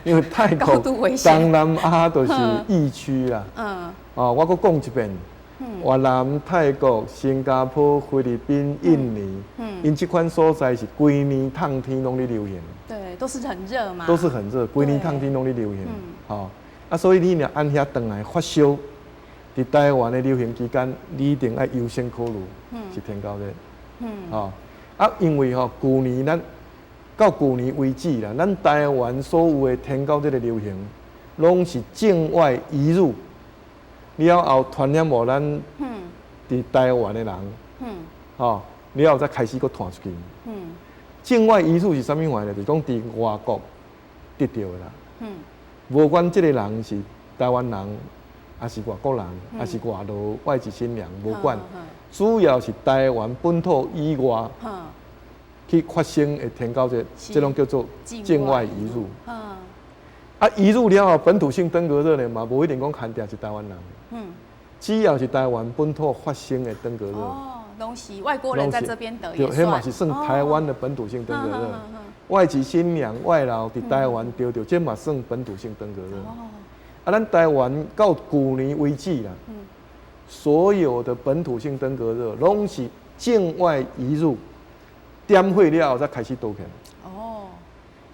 因为泰国、东南亚都是疫区啦。我搁讲一遍，越南、泰国、新加坡、菲律宾、印尼，因这款所在是规年烫天拢咧流行。对，都是很热嘛。都是很热，规年烫天拢咧流行。所以你若按遐回来发烧，伫台湾的流行期间，你一定爱优先考虑是天高热。因为去年咱到去年为止啦，咱台湾所有的天高热的流行，拢是境外移入，了后传染无咱伫台湾的人，了后再开始搁传出去。境外移入是啥物话呢？就是讲伫外国得到的啦。无管这个人是台湾人，还是外国人，还是外劳、外籍新娘，无管，主要是台湾本土以外。去发生的天高热，这种叫做境外移入。移入了后，本土性登革热呢嘛，无一定讲限定是台湾人。只要是台湾本土发生的登革热，拢是外国人在这边得也算。迄嘛是算台湾的本土性登革热。外籍新娘、外劳伫台湾得到，这嘛算本土性登革热。咱台湾到去年为止啦，所有的本土性登革热拢是境外移入。点火了后才开始倒起。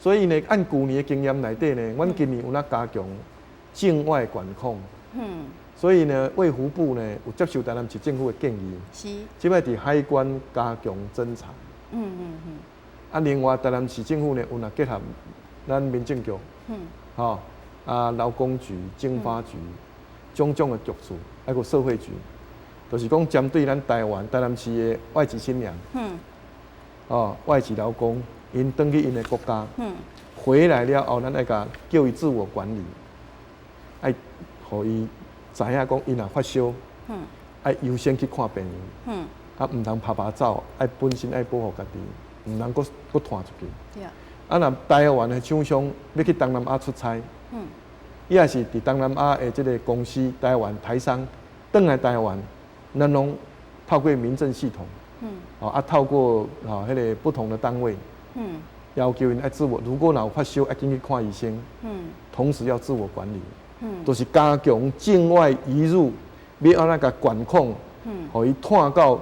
所以呢，按去年的经验内底呢，阮今年有哪加强境外管控。所以呢，卫福部呢有接受台南市政府的建议，即摆伫海关加强侦查。另外台南市政府呢有结合咱民政局，劳工局、经发局，种种的局处，还有社会局，就是讲针对咱台南市的外籍新娘，外籍劳工，因登去因的国家，回来了后，咱爱甲叫伊自我管理，爱，互伊知影讲伊若发烧，爱优先去看病人，毋通拍走，爱本身爱保护家己，毋通佫拖出去。若台湾的厂商要去东南亚出差，伊也是伫东南亚的即个公司，台湾台商，转来台湾，咱拢透过民政系统，透过迄个不同的单位，要求因爱自我，如果有发烧，爱紧去看医生，同时要自我管理，就是加强境外移入，要安怎甲管控，互伊拖到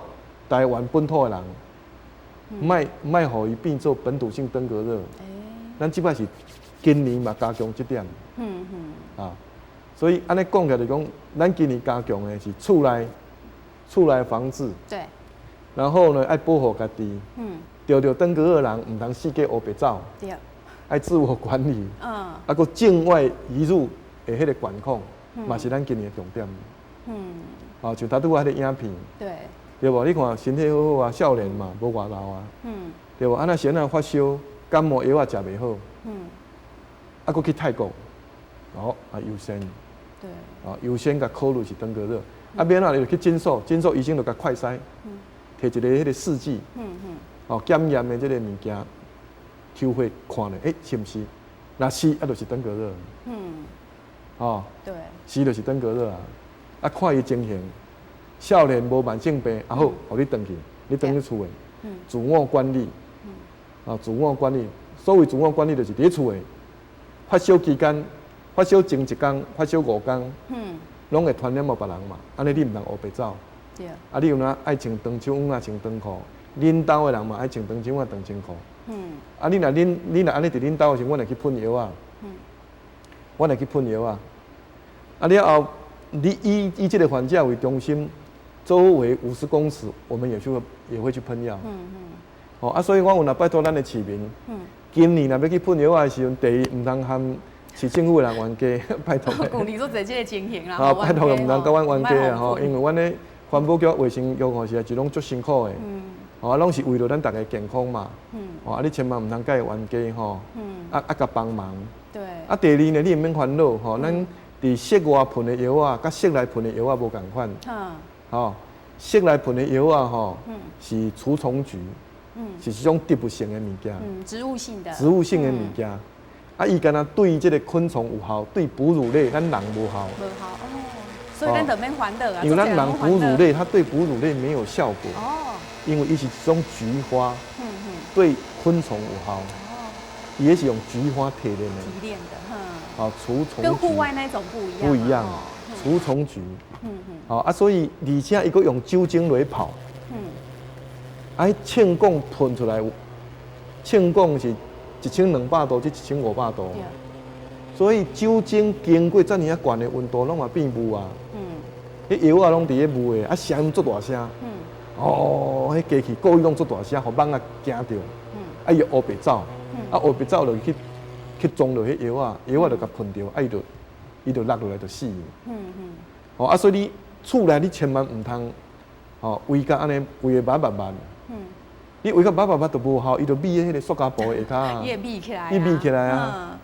台湾本土的人，卖互伊变做本土性登革热。咱即摆是今年嘛加强这点，所以安尼讲起来就讲，咱今年加强的是厝内防治，对，然后呢爱保护家己，得登革热的人毋通四界黑白走，对，爱自我管理，个境外移入的迄个管控，嘛是咱今年的重点，像头拄仔迄个影片，对无？你看身体好好啊，少年嘛，无外老啊，对无？那先发烧，感冒药食袂好，佫去泰国，优先，对，优先甲考虑是登革热，免就去诊所医生就甲快筛，摕一个迄个试剂，检验的即个物件，抽血看咧，是毋是？若是，就是登革热，对，是就是登革热啊，看伊情形。少年无慢性病，好，互你转去，你转去厝诶，自我管理，自我管理，所谓自我管理就是伫厝诶，发烧期间，发烧前1天，发烧5天，拢会传染互别人嘛，安尼你毋通黑白走，你有哪爱穿长袖袜、穿长裤，恁兜诶人嘛爱穿长袖袜、长长裤，你若安尼伫恁兜诶时，阮会去喷药啊，阮会去喷药啊，了后，你以这个患者为中心。周围50公尺，我们也会去喷药。所以我有拜托咱的市民，今年若要去喷药的时候，第一毋通和市政府的人冤家，拜托。鼓励做这个情形啦。拜托毋通甲阮冤家啊！因为阮的环保局卫生药护是拢足辛苦的，拢是为了咱大家健康嘛。你千万毋通甲伊冤家吼，甲帮忙。对。第二呢，你毋免烦恼咱伫室外喷的药啊，甲室内喷的药啊无共款。室内喷的药啊，是除虫菊，是一种植物性的物件，植物性的物件。伊敢若对这个昆虫有效，对哺乳类咱人无效。无效所以咱就免烦恼啊。因为咱人哺乳类，它对哺乳类没有效果。因为伊是一种菊花，对昆虫有效。伊也是用菊花提炼的。提炼的，除虫菊。跟户外那种不一样。不一样。除虫菊，所以而且伊佫用酒精来泡，称讲喷出来，称讲是1200度至1500度，所以酒精经过遮尔高的温度，拢嘛变雾啊，迄药啊拢伫咧雾的，声足大声，迄机器故意弄足大声，互蚊仔惊着，伊黑白走，黑白走就去撞落迄药啊就甲喷着，伊就落落来就死。所以你厝内你千万毋通，围甲安尼规个密，你围甲密就无效，伊就密迄个塑胶布的下骹啊。伊会密起来。伊密起来啊！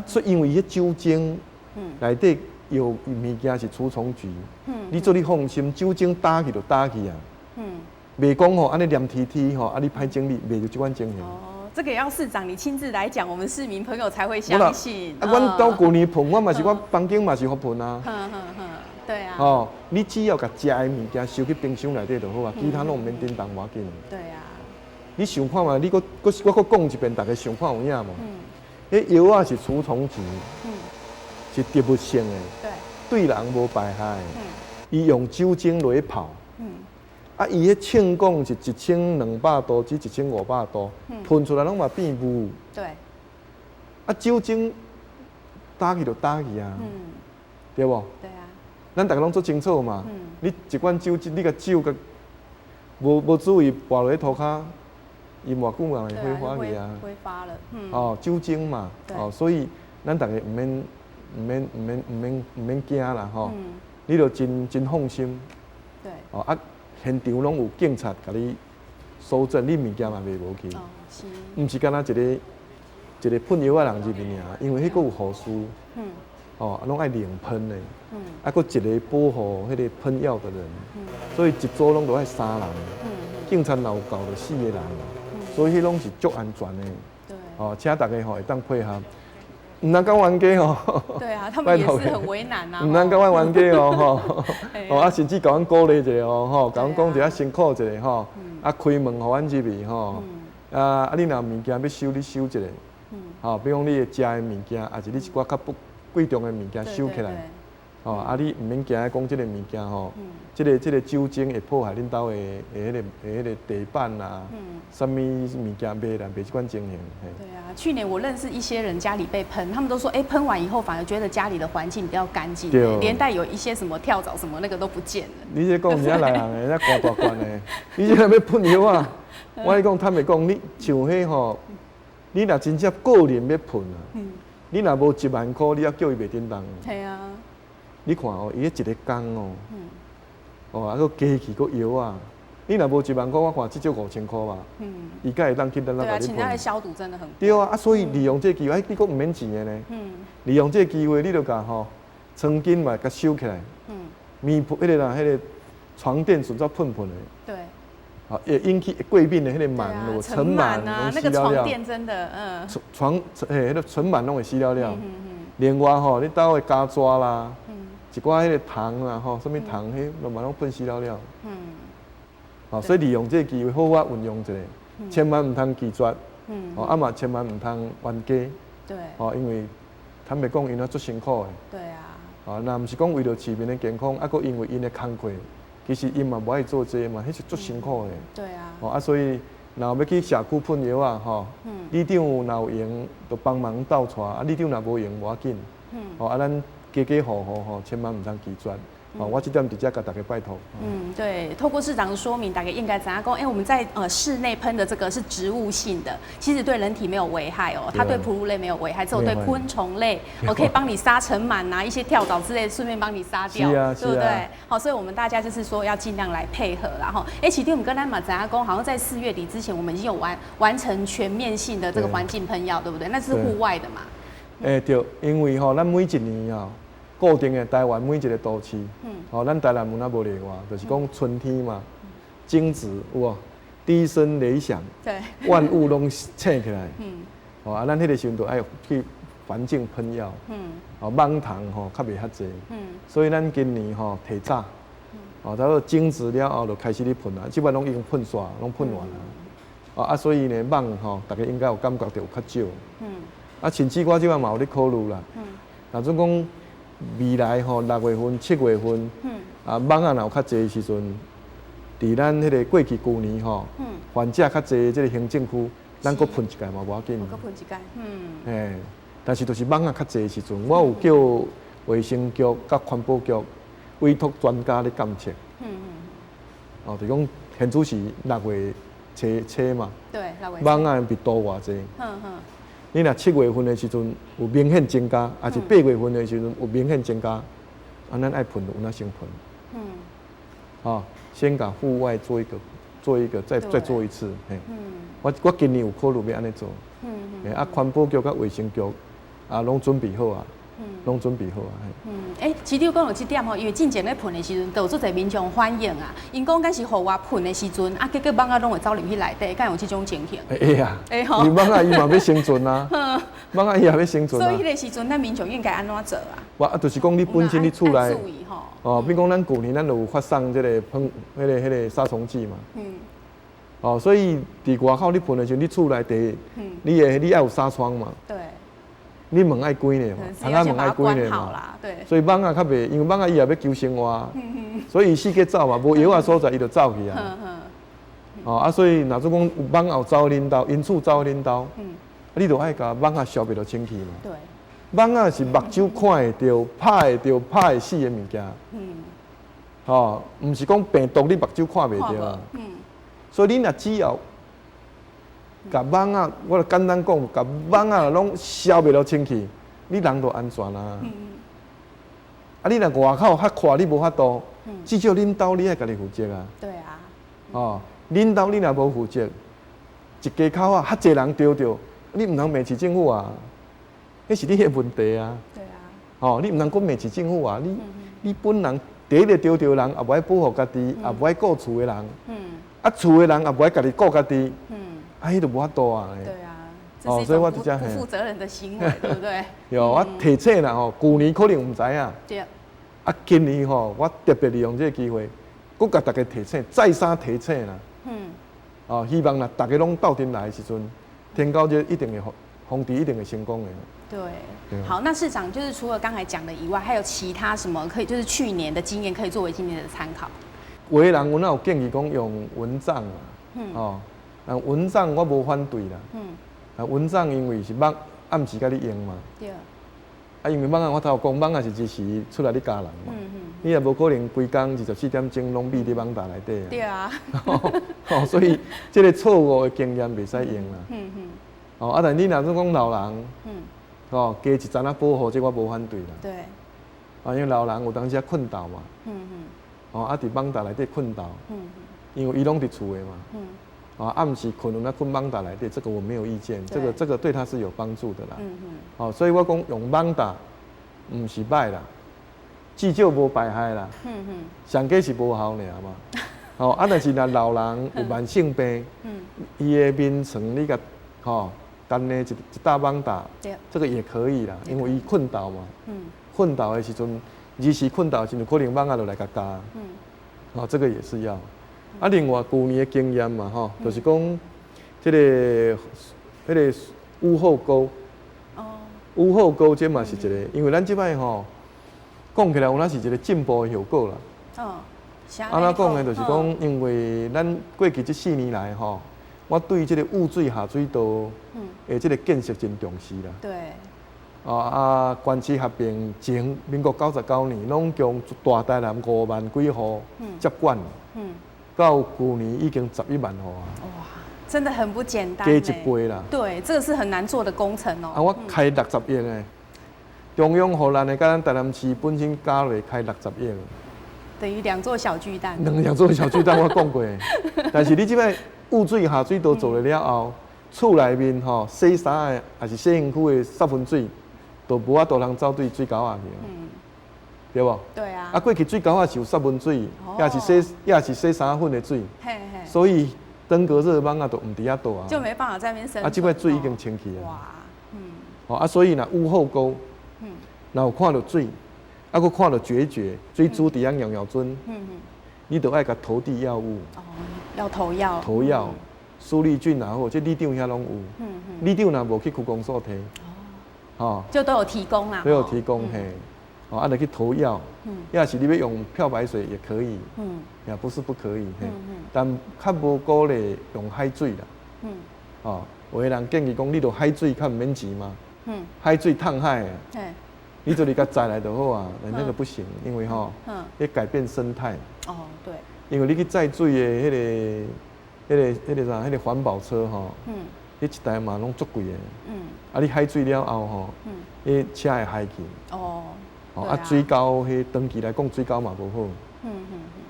所以因为伊迄酒精内底有物件是除虫菊，你做你放心，酒精打去就打去啊。袂讲安尼黏贴贴你歹整理，袂就即款情形。这个要市长你亲自来讲，我们市民朋友才会相信。阮到旧年喷，我嘛是我房间嘛是互喷啊。对啊。你只要甲食的物件收去冰箱内底就好啊，其他拢毋免叮当无要紧。对啊。你想看嘛？我搁讲一遍，大家想看有影无？迄药啊是除虫菊，是植物性的，对人无败害。伊用酒精来泡。伊迄称讲是1200度至1500度，喷出来拢嘛变雾。对。酒精打去就打去啊，对无？对啊。咱大家拢做清楚嘛。你一罐酒精，你甲酒甲无注意泼落去涂骹，伊偌久嘛会挥发去啊。挥发了。酒精嘛。所以咱大家毋免唔免惊啦吼，你就真放心。对。哦啊，现场拢有警察甲你搜证，你物件嘛卖无去。哦，是。毋是干那一个喷药的人入面尔，因为迄个有护士。哦，拢爱零喷的。啊，佫一个保护迄个喷药的人。所以一组拢都爱3人。警察若有够就4个人。所以迄拢是足安全的。对。哦，请大家吼会当配合。唔通甲冤家吼。对啊，他们也是很为难啊。唔通甲阮冤家哦吼，哦啊甚至甲阮鼓励一下哦吼，甲阮讲一下辛苦一下吼，啊开门互阮入去吼，啊你若有物件要收，你收一下，吼，比如讲你会食的物件，还是你一寡较不贵重的物件收起来，哦啊你唔免惊讲即个物件吼，即个酒精会破坏恁兜的迄个地板啊，什么物件卖啦，卖即款情形。对啊，去年我认识一些人家里被喷，他们都说，喷完以后反而觉得家里的环境比较干净，连带有一些什么跳蚤什么那个都不见了。你这讲人家内行的，那大罐的，你这要喷药啊？我跟你讲，坦白讲，你像迄吼，你若真正个人要喷啊，你若无1万块，你也叫伊袂叮当。系啊。你看哦，伊迄一个工哦，哦，啊，佮加去佮药啊，你若无1万块，我看至少5000块吧。伊才会当去咱那甲你喷。对啊，请他的消毒真的很贵。对啊，啊，所以利用这个机会，你佮唔免钱的呢。利用这个机会，你就甲吼，床巾嘛，甲收起来。棉被迄个啦，迄个床垫顺则喷喷的。对。啊，会引起过敏的迄个螨，有尘螨啊，那个床垫真的，迄个尘螨拢会死了了。另外吼，你兜的胶纸啦，一寡迄个糖啦，吼，什么糖，迄嘛拢喷死了了。好，所以利用这个机会好好运用一下，千万唔通拒绝，哦，啊嘛千万唔通冤家。对。哦，因为坦白讲，因那足辛苦的。对啊。啊，那毋是讲为了市民的健康，啊，佮因为因的工课。其实因嘛无爱做这嘛，迄是足辛苦的。对啊。哦啊，所以若要去社区喷药啊，吼，里长若有闲，就帮忙斗带；啊，里长若无闲，无要紧。哦啊，咱家家户户吼，千万唔通拒绝。哦，我这点直接甲大家拜托。对，透过市长的说明，大家应该怎样讲？我们在室内喷的这个是植物性的，其实对人体没有危害哦，它对哺乳类没有危害，只有对昆虫类，可以帮你杀尘螨啊，一些跳蚤之类，顺便帮你杀掉，对不对？好，所以我们大家就是说要尽量来配合啦哈。其实我们跟咱嘛怎样讲？好像在4月底之前，我们已经有完成全面性的这个环境喷药，对不对？那是户外的嘛。对，因为吼，咱每一年哦。固定的台湾每一个都市，咱台南门也无例外，就是讲春天嘛，精子有无？低声雷响，对，万物拢醒起来，啊，咱迄个时阵就爱去环境喷药，蠓虫吼较袂遐济，所以咱今年吼提早，差不多精子了后就开始咧喷啊，基本拢已经喷煞，拢喷完啦，啊，所以呢蠓吼，大家应该有感觉到有较少，啊，甚至我即摆嘛有咧考虑啦，若总讲。未来吼6月份、7月份，啊，蠓仔若有较济时阵，伫咱迄个过去旧年吼，患者较济即个行政区，咱搁喷一届嘛无要紧。搁喷一届，但是就是蠓仔较济时阵，我有叫卫生局甲环保局委托专家咧监测。哦，就讲现主是6月初嘛，对，6月。蠓仔密度偌济。你若7月份的时阵有明显增加，还是8月份的时阵有明显增加，啊，咱爱喷就有那先喷。先把户外做一个，再做一次。我今年有考虑要安尼做。啊，环保局甲卫生局啊，拢准备好啊。拢准备好啊！其实讲到这点吼，因为进前咧喷的时阵，都有足侪民众反映啊。因讲敢是户外喷的时阵，啊，结果蠓仔拢会走入去内底，敢有这种情形？会啊！吼，蠓仔伊嘛要生存啊！蠓仔伊也要生存啊！所以迄个时阵，咱民众应该安怎做啊？我就是讲你本身你厝内，哦，比如讲咱旧年咱有发送这个喷迄个杀虫剂嘛。所以伫外口你喷的时候，你厝内底，你要有纱窗嘛。对。你门爱关咧嘛，窗仔门爱关咧嘛，所以蠓仔较袂，因为蠓仔伊也要求生活，所以伊四界走嘛，无药啊所在伊就走去啊。所以若总讲有蠓仔走恁兜，因厝走恁兜，你就爱甲蠓仔消灭到清气嘛。对，蠓仔是目睭看会到、拍会到、拍会死的物件。毋是讲病毒你目睭看袂到。所以你若只要甲蠓仔，我就简单讲，甲蠓仔拢消灭了清气，你人就安全啊。啊，你若外口较快，你无法度，至少恁兜你爱家己负责啊。对啊，哦，恁兜你若无负责，一家口啊，较侪人丢着，你毋通骂市政府啊，迄是你的问题啊。对啊，哦，你毋通讲骂市政府啊，你本人第一个丢着人，也无爱保护家己，也无爱顾厝的人，啊，厝的人也无爱家己顾家己，啊，迄就无法度啊。对啊，这是一种不负责任的行为，对不对？有啊，提醒啦吼，去年可能毋知影。对。啊，今年吼，我特别利用这个机会，佮甲大家提醒，再三提醒啦。哦，希望啦，大家拢斗阵来的时阵，天高就一定会防治一定会成功的。对，好，那市长就是除了刚才讲的以外，还有其他什么可以，就是去年的经验可以作为今年的参考？有的人我有建议讲用蚊帐啊，哦，蚊帐我无反对啦。蚊帐因为是蚊暗时甲你用嘛。对。啊，因为蚊啊，我头讲蚊啊是日时出来你家人嘛，你也无可能规工24点钟拢闭伫蚊搭内底啊。对啊。哦，所以这个错误的经验袂使用啦。哦，啊，但你若是讲老人，哦，加一层啊保护，这我无反对啦。对。啊，因为老人有当时啊困倒嘛。哦，啊，伫蚊搭内底困倒。因为伊拢伫厝的嘛。啊，暗时困有那困蚊搭内底，这个我没有意见，这个对他是有帮助的啦。哦，所以我讲用蚊搭，唔是歹啦，至少无败害啦。上计是无效尔嘛。哦，啊，但是若老人有慢性病，伊的眠床你甲等呢一大蚊搭，这个也可以啦，因为伊困倒嘛。困倒的时阵，日时困倒的时阵，可能蚊仔就来甲咬。哦，这个也是要。啊，另外去年的经验嘛，吼，就是讲，迄个屋后沟，屋后沟这嘛是一个，因为咱即摆吼，讲起来有那是一个进步的效果啦。安怎讲呢？就是讲，因为咱过去这4年来吼，我对这个污水下水道的这个建设真重视啦。对。啊，关市合并前民国99年，拢将大台南5万几户接管。到去年已经11万户啊！哇，真的很不简单。加一倍啦。对，这个是很难做的工程哦。啊，我开60亿呢，中央互咱的，甲咱台南市本身加落开60亿。等于2座小巨蛋。2座小巨蛋我讲过，但是你即摆污水下水道做了后，厝内面吼洗衫的，还是洗身躯的杀粉水，都无法度通走对水沟啊去。对不？对啊。啊，过去水沟啊是有杀蚊水，也是洗衫粉的水，所以登革热蚊啊都唔伫遐多啊。就没办法在那边生存。啊，这块水已经清去啊。哇，哦啊，所以若屋后沟，然后看到水，啊，佮看到决绝，水珠伫遐袅袅准，你都爱甲投递药物。哦，要投药。投药，苏力菌啊，或者里长遐拢有。里长若无去区公所提。哦。就都有提供啦。都有提供嘿。哦，啊，来去投药，要是你要用漂白水也可以，也不是不可以，但较无鼓励用海水啦，哦，有的人建议讲，你着海水较免钱嘛，海水烫海，你就你甲载来就好啊，那个不行，因为会改变生态。哦，对。因为你去载水的迄个啥，迄个环保车你一台嘛拢足贵的，啊，你海水了后迄车会海去。哦。啊，水沟迄长期来讲，水沟嘛无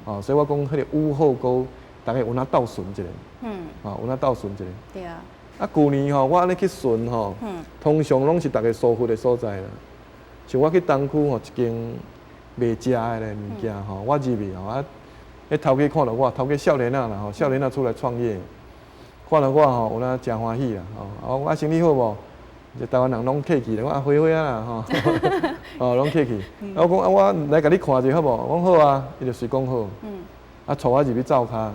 好。所以我讲迄个屋后沟，大概有哪倒巡一下。有哪倒巡一下。对啊。啊，去年我安尼去巡通常拢是大家疏忽的所在啦。像我去东区一间卖食的咧物件我入去迄头家看到我，头家少年啦少年出来创业，看到我有哪真欢喜啦我生意好无？台湾人拢客气咧，我花花啦拢客气。我讲我来甲你看者好无？我讲好啊，伊就随讲好。啊，带我入去灶骹，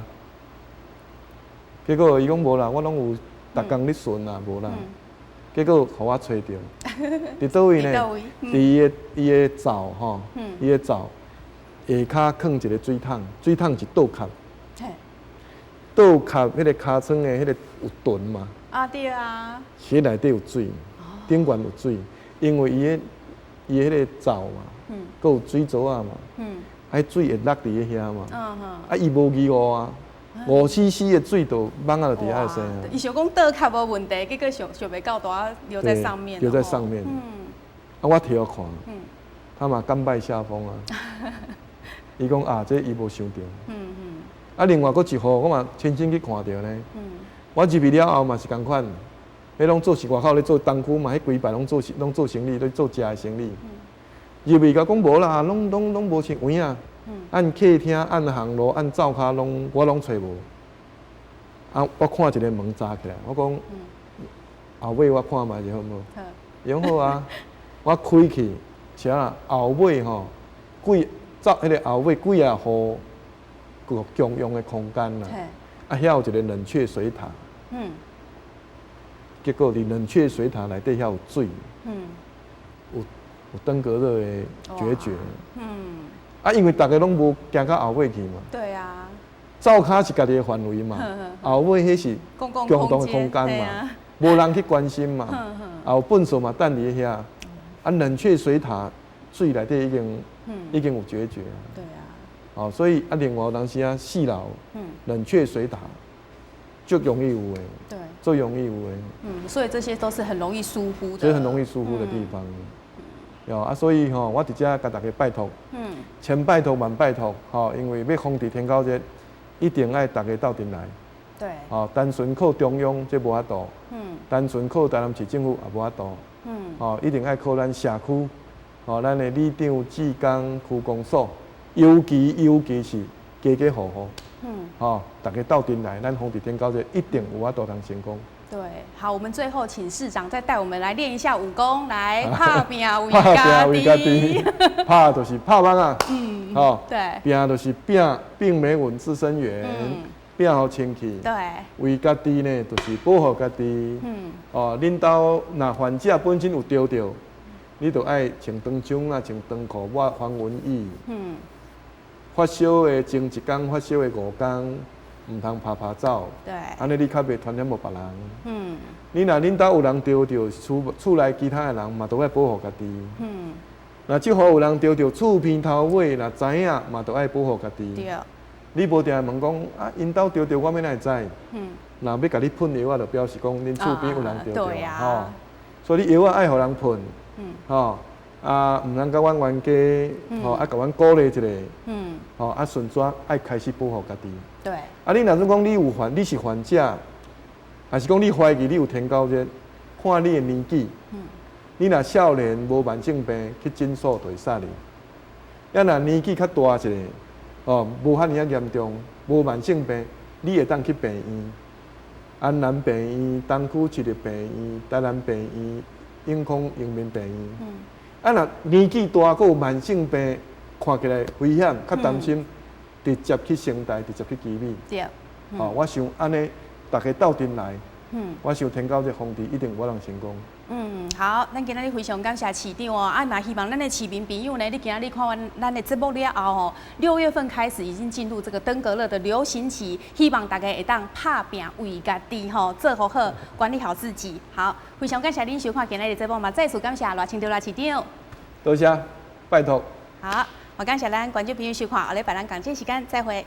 结果伊讲无啦，我拢有逐工咧巡啦，无啦。结果互我找着，伫倒位呢？伫伊的灶伊的灶下骹放一个水桶，水桶是倒壳，倒壳迄个尻川的迄个有盾嘛。啊对啊，迄内底有水，顶悬有水，因为伊迄个灶嘛，佮有水槽啊嘛，啊水会落伫遐嘛，啊伊无疑误啊，5cc 的水都蚊仔就伫遐生啊。伊想讲倒壳无问题，结果想袂到大留在上面。留在上面。我摕互看，他嘛甘拜下风啊。伊讲啊，这伊无想到。啊，另外佫一户我嘛亲身去看着呢。我入去了后嘛是共款，迄拢做是外口咧做东区嘛，迄规排拢做生意，咧做食的生意。入去甲讲无啦，拢无钱位啊。按客厅、按行路、按灶骹我拢找无。啊，我看一个门扎起来，我讲后尾我看卖就好无？用好啊，我开去，是啊，后尾吼，迄个后尾几啊户共用的空间啦。啊，遐有一个冷却水塔。结果伫冷却水塔内底遐有水。有登革热的决绝。啊，因为大家拢无行到后尾去嘛。对啊。灶骹是家己的范围嘛，后尾迄是共同的空间嘛，无人去关心嘛。后粪扫嘛等伫遐，啊，冷却水塔水内底已经有决绝啊。对啊。哦，所以啊，另外有当时啊4楼冷却水塔就容易有诶，对，最容易有诶。所以这些都是很容易疏忽的，这是很容易疏忽的地方。有啊，所以吼，我伫遮甲大家拜托，千拜托万拜托，吼，因为要防治天狗热，一定爱大家斗阵来。对。哦，单纯靠中央这无法度，单纯靠台南市政府也无法度，哦，一定爱靠咱社区，哦，咱的里长、志工、区公所，尤其是家户户，哦，大家斗阵来，咱防治天狗热一定有法度通成功。对，好，我们最后请市长再带我们来练一下武功，来拍拼为家己，拍就是拍网啊，哦，对，拼就是并美稳自身源，拼好清气，对，为家己呢就是保护家己，哦，恁兜若患者本身有着着，你就爱穿长袖啊，穿长裤，抹防蚊液，发烧的前1天，发烧的5天。唔通拍走，对，安尼你较袂传染无别人。你若恁兜有人着着，厝内其他的人嘛都爱保护家己。若即号有人着着，厝边头尾若知影嘛都爱保护家己。对。你无定问讲啊，因兜着着，我要哪会知？若要甲你喷药啊，就表示讲恁厝边有人着着，吼。所以你药啊爱互人喷，吼。啊，唔通甲阮冤家，吼，啊，甲阮鼓励一下，吼，啊，顺续爱开始保护家己。对。啊，你若是讲你是患者，还是讲你怀疑你有天狗热，看你的年纪，你若少年无慢性病，去诊所就会使哩。要若年纪较大一个，哦，无遐尼啊严重，无慢性病，你会当去病院，安南病院、东区市立病院、台南病院、永康永民病院。啊，若年纪大，佮有慢性病，看起来危险，较担心，直接去城大，直接去基美。对。哦，我想安尼，大家斗阵来，我想天狗热防治一定有可能成功。好，咱今仔日非常感谢市长哦，啊嘛希望咱的市民朋友呢，你今仔日看完咱的节目了后哦，6月份开始已经进入这个登革热的流行期，希望大家会当拍拼为家己吼，做好好，管理好自己。好，非常感谢您收看今仔日的节目嘛，再次感谢赖清德赖市长。多谢，拜托。好，我感谢咱观众朋友收看，下礼拜咱同这时间再会。